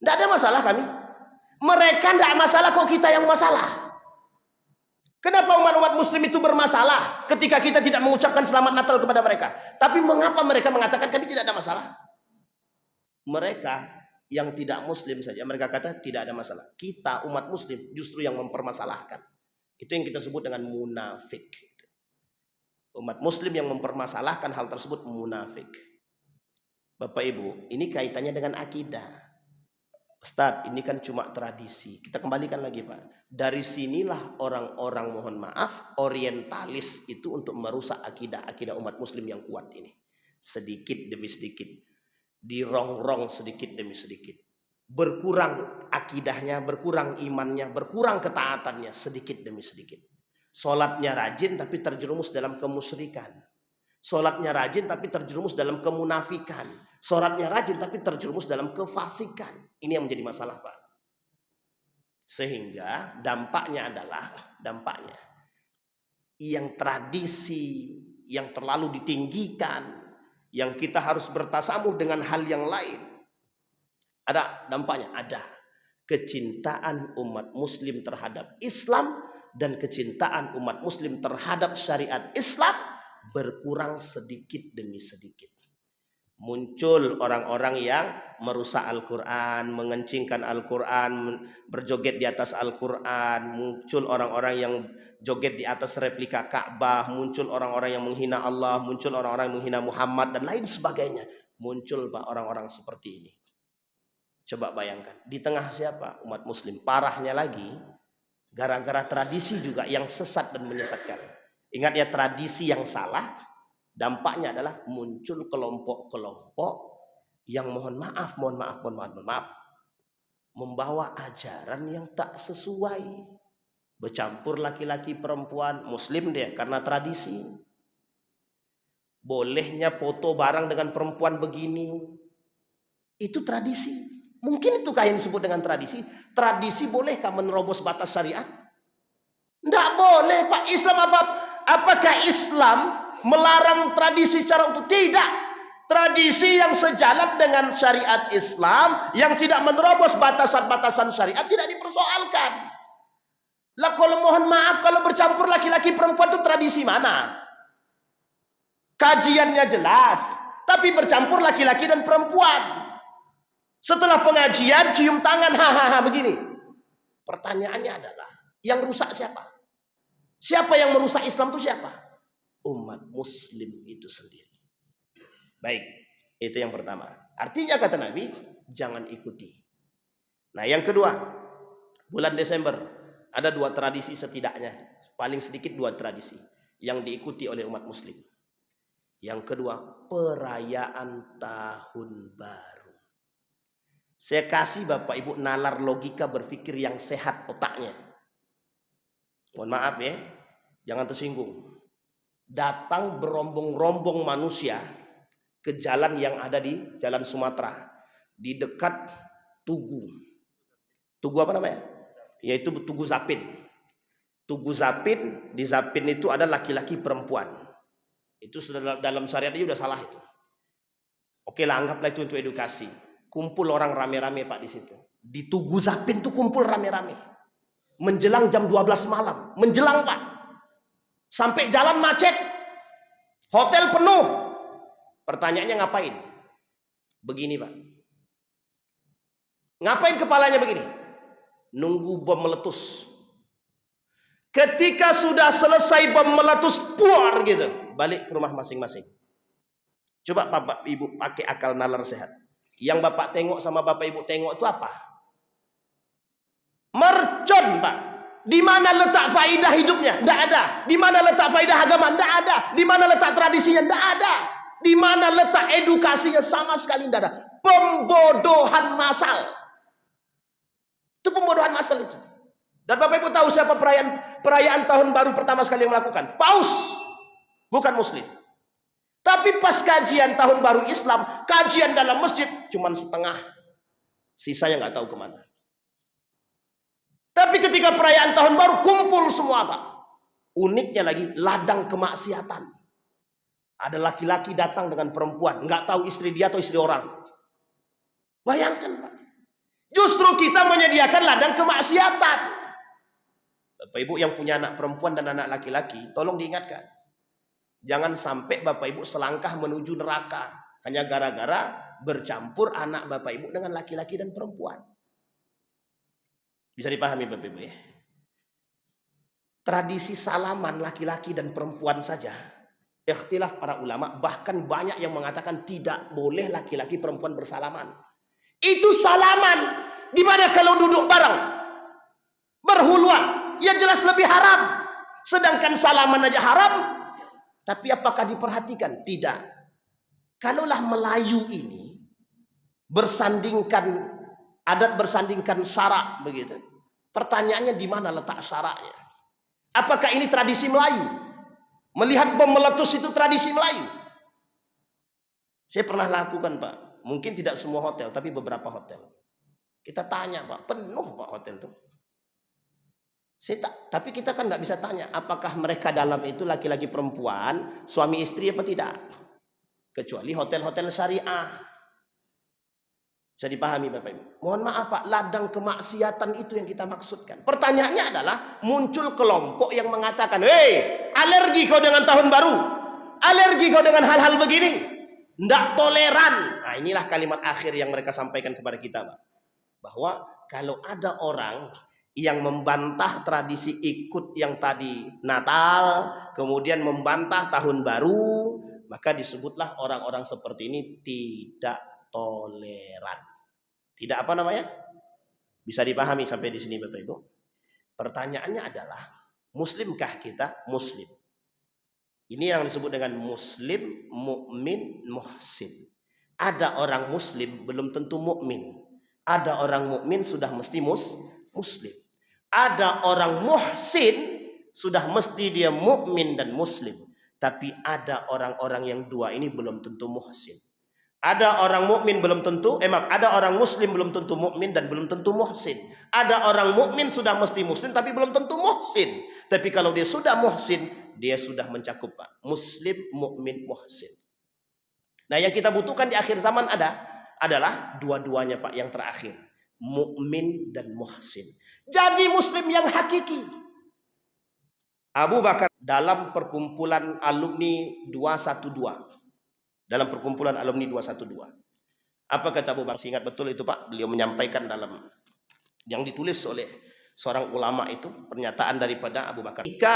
Nggak ada masalah kami. Mereka nggak masalah, kok kita yang masalah. Kenapa umat-umat muslim itu bermasalah ketika kita tidak mengucapkan selamat Natal kepada mereka? Tapi mengapa mereka mengatakan kan tidak ada masalah? Mereka yang tidak muslim saja mereka kata tidak ada masalah. Kita umat muslim justru yang mempermasalahkan. Itu yang kita sebut dengan munafik. Umat muslim yang mempermasalahkan hal tersebut munafik. Bapak Ibu, ini kaitannya dengan akidah. Ustadz, ini kan cuma tradisi. Kita kembalikan lagi Pak. Dari sinilah orang-orang, mohon maaf, orientalis itu untuk merusak akidah umat muslim yang kuat ini. Sedikit demi sedikit. Dirongrong sedikit demi sedikit. Berkurang akidahnya, berkurang imannya, berkurang ketaatannya sedikit demi sedikit. Sholatnya rajin tapi terjerumus dalam kemusyrikan. Sholatnya rajin tapi terjerumus dalam kemunafikan. Sholatnya rajin tapi terjerumus dalam kefasikan. Ini yang menjadi masalah Pak. Sehingga dampaknya adalah yang tradisi yang terlalu ditinggikan, yang kita harus bertasamuh dengan hal yang lain. Ada dampaknya, ada kecintaan umat muslim terhadap Islam dan kecintaan umat muslim terhadap syariat Islam berkurang sedikit demi sedikit. Muncul orang-orang yang merusak Al-Quran, mengencingkan Al-Quran, berjoget di atas Al-Quran. Muncul orang-orang yang joget di atas replika Ka'bah. Muncul orang-orang yang menghina Allah. Muncul orang-orang yang menghina Muhammad dan lain sebagainya. Muncul Pak orang-orang seperti ini. Coba bayangkan, di tengah siapa? Umat muslim. Parahnya lagi, gara-gara tradisi juga yang sesat dan menyesatkan. Ingat ya, tradisi yang salah, dampaknya adalah muncul kelompok-kelompok yang mohon maaf, membawa ajaran yang tak sesuai. Bercampur laki-laki perempuan, muslim dia karena tradisi. Bolehnya foto bareng dengan perempuan begini, itu tradisi. Mungkin itukah yang disebut dengan tradisi? Tradisi bolehkah menerobos batas syariat? Tidak boleh Pak. Islam apa? Apakah Islam melarang tradisi secara utuh? Tidak. Tradisi yang sejalan dengan syariat Islam, yang tidak menerobos batasan-batasan syariat, tidak dipersoalkan. Lah kalau mohon maaf, kalau bercampur laki-laki perempuan itu tradisi mana? Kajiannya jelas, tapi bercampur laki-laki dan perempuan. Setelah pengajian cium tangan, hahaha begini. Pertanyaannya adalah, yang rusak siapa? Siapa yang merusak Islam itu siapa? Umat muslim itu sendiri. Baik, itu yang pertama. Artinya kata Nabi, jangan ikuti. Nah yang kedua, bulan Desember ada 2 tradisi setidaknya, paling sedikit 2 tradisi yang diikuti oleh umat muslim. Yang kedua, perayaan tahun baru. Saya kasih Bapak Ibu nalar logika berpikir yang sehat otaknya. Mohon maaf ya, jangan tersinggung. Datang berombong-rombong manusia ke jalan yang ada di Jalan Sumatera, di dekat Tugu. Tugu apa namanya? Yaitu Tugu Zapin. Tugu Zapin, di Zapin itu ada laki-laki perempuan. Itu sudah dalam syariat itu sudah salah itu. Oke lah, anggaplah itu untuk edukasi. Kumpul orang rame-rame Pak di situ. Di Tugu Zapin tuh kumpul rame-rame. Menjelang jam 12 malam. Menjelang Pak. Sampai jalan macet. Hotel penuh. Pertanyaannya ngapain? Begini Pak. Ngapain kepalanya begini? Nunggu bom meletus. Ketika sudah selesai bom meletus, puar gitu. Balik ke rumah masing-masing. Coba Bapak Ibu pakai akal nalar sehat. Yang Bapak tengok sama Bapak Ibu tengok itu apa? Mercon Pak. Di mana letak faidah hidupnya? Tidak ada. Di mana letak faidah agama? Tidak ada. Di mana letak tradisinya? Tidak ada. Di mana letak edukasinya? Sama sekali tidak ada. Pembodohan massal. Itu pembodohan massal itu. Dan Bapak Ibu tahu siapa perayaan tahun baru pertama sekali yang melakukan? Paus. Bukan muslim. Tapi pas kajian tahun baru Islam, kajian dalam masjid cuman setengah, sisanya nggak tahu kemana. Tapi ketika perayaan tahun baru kumpul semua Pak. Uniknya lagi ladang kemaksiatan. Ada laki-laki datang dengan perempuan, nggak tahu istri dia atau istri orang. Bayangkan Pak. Justru kita menyediakan ladang kemaksiatan. Bapak Ibu yang punya anak perempuan dan anak laki-laki, tolong diingatkan. Jangan sampai Bapak Ibu selangkah menuju neraka hanya gara-gara bercampur anak Bapak Ibu dengan laki-laki dan perempuan. Bisa dipahami Bapak Ibu ya? Tradisi salaman laki-laki dan perempuan saja, ikhtilaf para ulama, bahkan banyak yang mengatakan tidak boleh laki-laki perempuan bersalaman. Itu salaman. Dimana kalau duduk bareng berhuluan, ya jelas lebih haram. Sedangkan salaman aja haram. Tapi apakah diperhatikan? Tidak. Kalaulah Melayu ini bersandingkan adat, bersandingkan syarak begitu. Pertanyaannya di mana letak syaraknya? Apakah ini tradisi Melayu? Melihat bom meletus itu tradisi Melayu? Saya pernah lakukan Pak. Mungkin tidak semua hotel, tapi beberapa hotel. Kita tanya Pak, penuh Pak hotel itu. Tapi kita kan nggak bisa tanya apakah mereka dalam itu laki-laki perempuan, suami istri apa tidak. Kecuali hotel-hotel syariah. Bisa dipahami Bapak Ibu. Mohon maaf Pak, ladang kemaksiatan itu yang kita maksudkan. Pertanyaannya adalah muncul kelompok yang mengatakan, hei, alergi kau dengan tahun baru, alergi kau dengan hal-hal begini, tidak toleran. Nah inilah kalimat akhir yang mereka sampaikan kepada kita Pak. Bahwa kalau ada orang yang membantah tradisi ikut yang tadi Natal, kemudian membantah tahun baru, maka disebutlah orang-orang seperti ini tidak toleran. Tidak apa namanya? Bisa dipahami sampai di sini Bapak Ibu? Pertanyaannya adalah, muslimkah kita? Muslim. Ini yang disebut dengan muslim, mukmin, muhsin. Ada orang muslim belum tentu mukmin. Ada orang mukmin sudah mesti muslim. Ada orang muhsin sudah mesti dia mukmin dan muslim. Tapi ada orang-orang yang dua ini belum tentu muhsin. Ada orang mukmin belum tentu, ada orang muslim belum tentu mukmin dan belum tentu muhsin. Ada orang mukmin sudah mesti muslim tapi belum tentu muhsin. Tapi kalau dia sudah muhsin, dia sudah mencakup Pak, muslim, mukmin, muhsin. Nah, yang kita butuhkan di akhir zaman adalah dua-duanya Pak, yang terakhir, mukmin dan muhsin. Jadi muslim yang hakiki. Abu Bakar dalam perkumpulan alumni 212. Dalam perkumpulan alumni 212. Apa kata Abu Bakar? Ingat betul itu Pak, beliau menyampaikan dalam yang ditulis oleh seorang ulama itu, pernyataan daripada Abu Bakar. Jika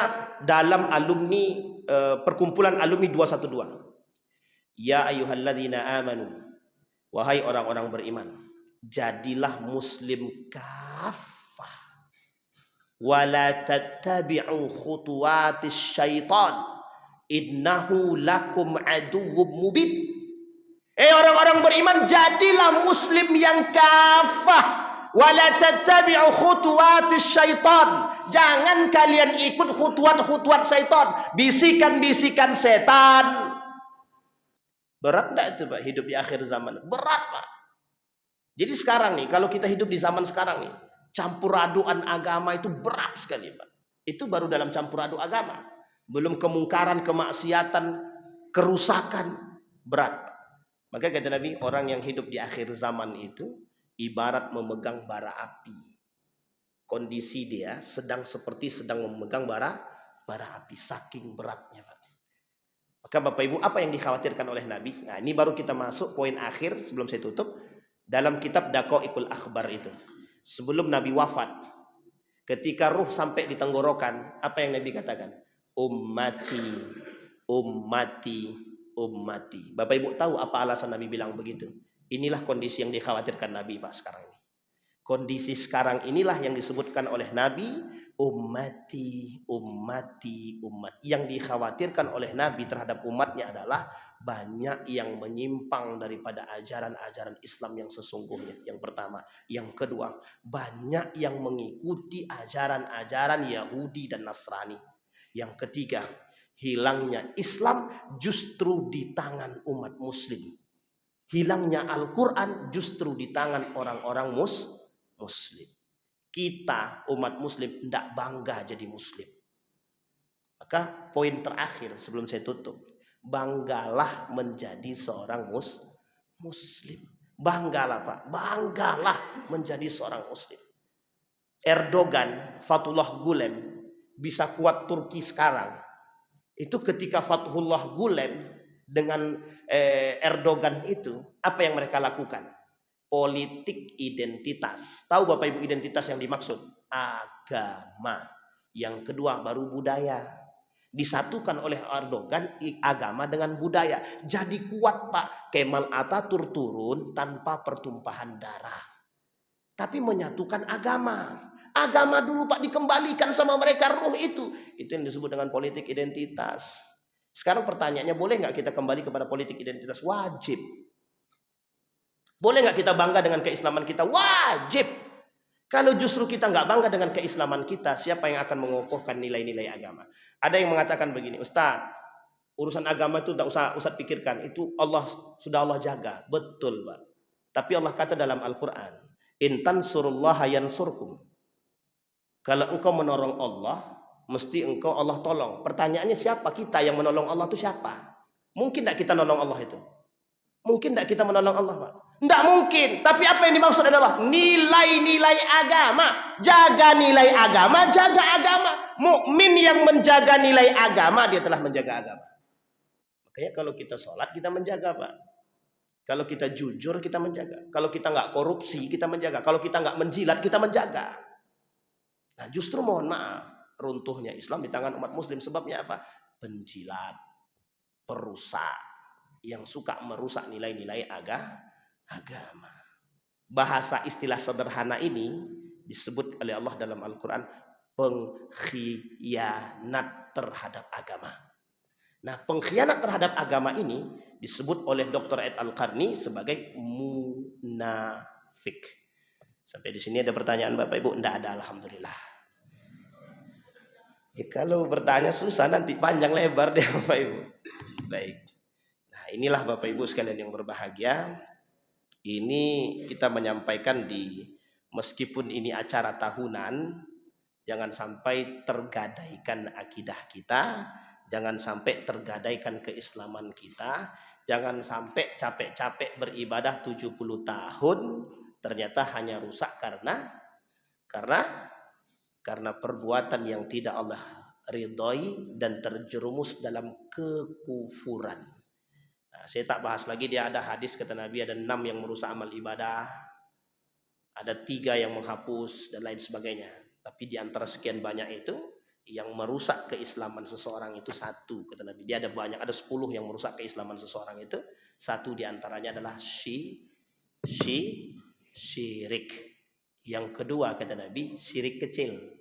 dalam alumni perkumpulan alumni 212. Ya ayyuhalladzina amanu, wahai orang-orang beriman, jadilah muslim kafah. Wala tattabi'u khutuwatis syaitan, innahu lakum aduwwum mubin. Orang-orang beriman, jadilah muslim yang kafah. Wala tattabi'u khutuwatis syaitan. Jangan kalian ikut khutuwat syaitan, bisikan-bisikan setan. Berat enggak itu Pak hidup di akhir zaman? Berat Pak. Jadi sekarang nih, kalau kita hidup di zaman sekarang nih, campur aduan agama itu berat sekali Pak. Itu baru dalam campur aduk agama. Belum kemungkaran, kemaksiatan, kerusakan, berat. Maka kata Nabi, orang yang hidup di akhir zaman itu ibarat memegang bara api. Kondisi dia sedang memegang bara api, saking beratnya Pak. Maka Bapak Ibu, apa yang dikhawatirkan oleh Nabi? Nah, ini baru kita masuk poin akhir sebelum saya tutup. Dalam kitab Daqaiqul Akhbar itu, sebelum Nabi wafat, ketika ruh sampai di tenggorokan, apa yang Nabi katakan? Ummati, ummati, ummati. Bapak Ibu tahu apa alasan Nabi bilang begitu? Inilah kondisi yang dikhawatirkan Nabi Pak sekarang ini. Kondisi sekarang inilah yang disebutkan oleh Nabi, ummati, ummati, umat. Yang dikhawatirkan oleh Nabi terhadap umatnya adalah banyak yang menyimpang daripada ajaran-ajaran Islam yang sesungguhnya. Yang pertama. Yang kedua, banyak yang mengikuti ajaran-ajaran Yahudi dan Nasrani. Yang ketiga, hilangnya Islam justru di tangan umat muslim. Hilangnya Al-Quran justru di tangan orang-orang muslim. Kita umat muslim tidak bangga jadi muslim. Maka poin terakhir sebelum saya tutup, banggalah menjadi seorang muslim. Banggalah Pak, banggalah menjadi seorang muslim. Erdogan, Fatullah Gulen, bisa kuat Turki sekarang, itu ketika Fathullah Gulen dengan Erdogan itu, apa yang mereka lakukan? Politik identitas. Tahu Bapak Ibu identitas yang dimaksud? Agama. Yang kedua baru budaya. Disatukan oleh Erdogan agama dengan budaya. Jadi kuat Pak. Kemal Atatürk turun tanpa pertumpahan darah. Tapi menyatukan agama. Agama dulu Pak dikembalikan sama mereka, ruh itu. Itu yang disebut dengan politik identitas. Sekarang pertanyaannya, boleh nggak kita kembali kepada politik identitas? Wajib. Boleh nggak kita bangga dengan keislaman kita? Wajib. Kalau justru kita nggak bangga dengan keislaman kita, siapa yang akan mengokohkan nilai-nilai agama? Ada yang mengatakan begini, Ustaz, urusan agama itu tak usah Ustaz pikirkan, itu sudah Allah jaga. Betul Pak. Tapi Allah kata dalam Al-Quran, in tansurullaha yansurkum. Kalau engkau menolong Allah, mesti engkau Allah tolong. Pertanyaannya siapa kita yang menolong Allah itu siapa? Mungkin tidak kita nolong Allah itu? Mungkin tidak kita menolong Allah Pak? Tidak mungkin. Tapi apa yang dimaksud adalah nilai-nilai agama. Jaga nilai agama, jaga agama. Mukmin yang menjaga nilai agama, dia telah menjaga agama. Makanya kalau kita sholat, kita menjaga Pak. Kalau kita jujur, kita menjaga. Kalau kita nggak korupsi, kita menjaga. Kalau kita nggak menjilat, kita menjaga. Nah justru mohon maaf, runtuhnya Islam di tangan umat muslim. Sebabnya apa? Penjilat, perusak, yang suka merusak nilai-nilai agama. Bahasa istilah sederhana ini disebut oleh Allah dalam Al-Quran pengkhianat terhadap agama. Nah, pengkhianat terhadap agama ini disebut oleh Dr. Ed Al-Qarni sebagai munafik. Sampai di sini ada pertanyaan Bapak Ibu? Tidak ada, alhamdulillah. Ya, kalau bertanya susah nanti panjang lebar deh Bapak Ibu. Baik. Nah, inilah Bapak Ibu sekalian yang berbahagia. Ini kita menyampaikan meskipun ini acara tahunan, jangan sampai tergadaikan akidah kita, jangan sampai tergadaikan keislaman kita, jangan sampai capek-capek beribadah 70 tahun ternyata hanya rusak karena perbuatan yang tidak Allah ridhoi dan terjerumus dalam kekufuran. Nah, saya tak bahas lagi, dia ada hadis kata Nabi ada 6 yang merusak amal ibadah, ada 3 yang menghapus dan lain sebagainya. Tapi di antara sekian banyak itu yang merusak keislaman seseorang itu 1 kata Nabi. Dia ada banyak, ada 10 yang merusak keislaman seseorang itu. 1 di antaranya adalah syirik. Yang kedua kata Nabi syirik kecil.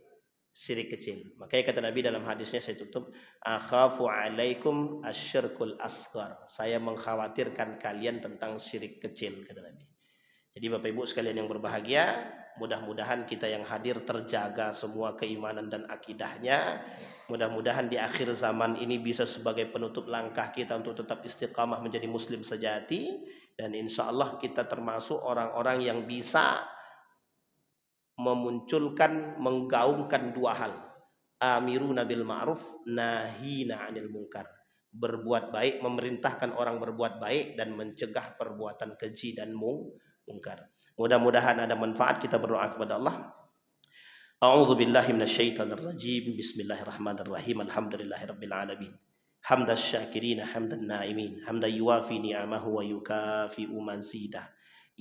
Syirik kecil. Makanya kata Nabi dalam hadisnya, saya tutup, akhafu alaikum asyirkul asghar. Saya mengkhawatirkan kalian tentang syirik kecil kata Nabi. Jadi Bapak Ibu sekalian yang berbahagia, mudah-mudahan kita yang hadir terjaga semua keimanan dan akidahnya. Mudah-mudahan di akhir zaman ini bisa sebagai penutup langkah kita untuk tetap istiqamah menjadi muslim sejati. Dan insya Allah kita termasuk orang-orang yang bisa memunculkan, menggaungkan 2 hal. Amiruna bil ma'ruf, nahina 'anil munkar. Berbuat baik, memerintahkan orang berbuat baik dan mencegah perbuatan keji dan mungkar. Mudah-mudahan ada manfaat. Kita berdoa kepada Allah. A'udzu billahi minasyaitonir rajim. Bismillahirrahmanirrahim. Alhamdulillahirabbil alamin. Hamdasy syakirin, hamdan na'imin, hamdan yuwafi ni'amahu wa yukafi'u mazidah.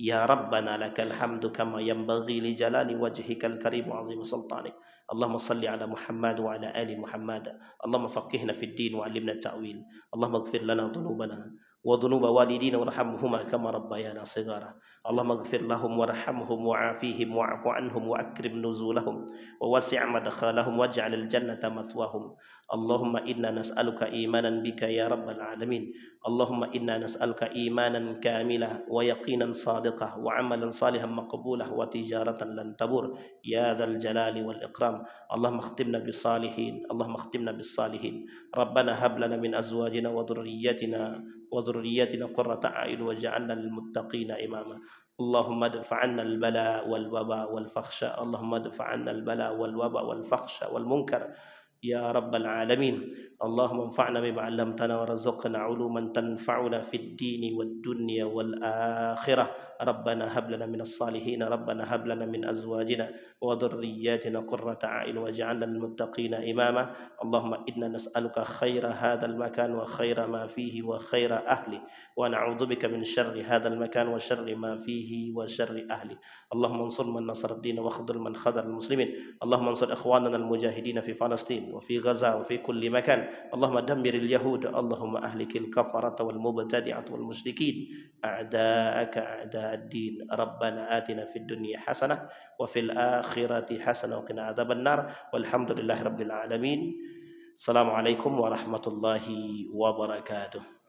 Ya Rabbana lakal hamdu kama yanbaghi li jalali wajhikal karim wa 'azimi sultanik. Allahumma salli ala Muhammad wa ala ali Muhammad. Allahumma faqihna fid din wa 'allimna ta'wil. Allahumma ighfir lana dhunubana wa dhunuba walidina warhamhuma kama rabbayana shighara. Allahumma ighfir lahum warhamhum wa'afihim wa'fu anhum wa akrim nuzulahum wa wasi' madkhalahum waj'al al-jannata mathwahum. Allahumma inna nas'aluka imanan bika ya rabbal alamin. Allahumma inna nas'aluka imanan kamila wa yaqinan sadiqah wa amalan salihan maqbulah wa tijaratan lan tabur ya dzal jalali wal ikram. Allahumma khtimna bis salihin. Allahumma khtimna bis salihin. Rabbana hab lana min azwajina wa dhurriyyatina qurrata a'yun waj'alna lil muttaqina imama. Allahumma adfa' 'anna al bala wal waba wal fakhsha. Allahumma adfa' 'anna al bala wal waba wal fakhsha wal munkar ya rabbal alamin. Allahumma anfa'na bima 'allamtana warzuqna 'uluman tanfa'una fid dini wad dunya wal akhirah. ربنا هب لنا من الصالحين ربنا هب لنا من أزواجنا وذرياتنا قرة أعين واجعلنا للمتقين إماما اللهم إنا نسألك خير هذا المكان وخير ما فيه وخير أهله ونعوذ بك من شر هذا المكان وشر ما فيه وشر أهله اللهم انصر من نصر الدين واخذل من خذل المسلمين اللهم انصر إخواننا المجاهدين في فلسطين وفي غزة وفي كل مكان اللهم دمر اليهود اللهم أهلك الكفرة والمبتدعة والمشركين أعداءك أعداء الدين ربنا آتنا في الدنيا حسنة وفي الآخرة حسنة وقنا عذاب النار والحمد لله رب العالمين السلام عليكم ورحمة الله وبركاته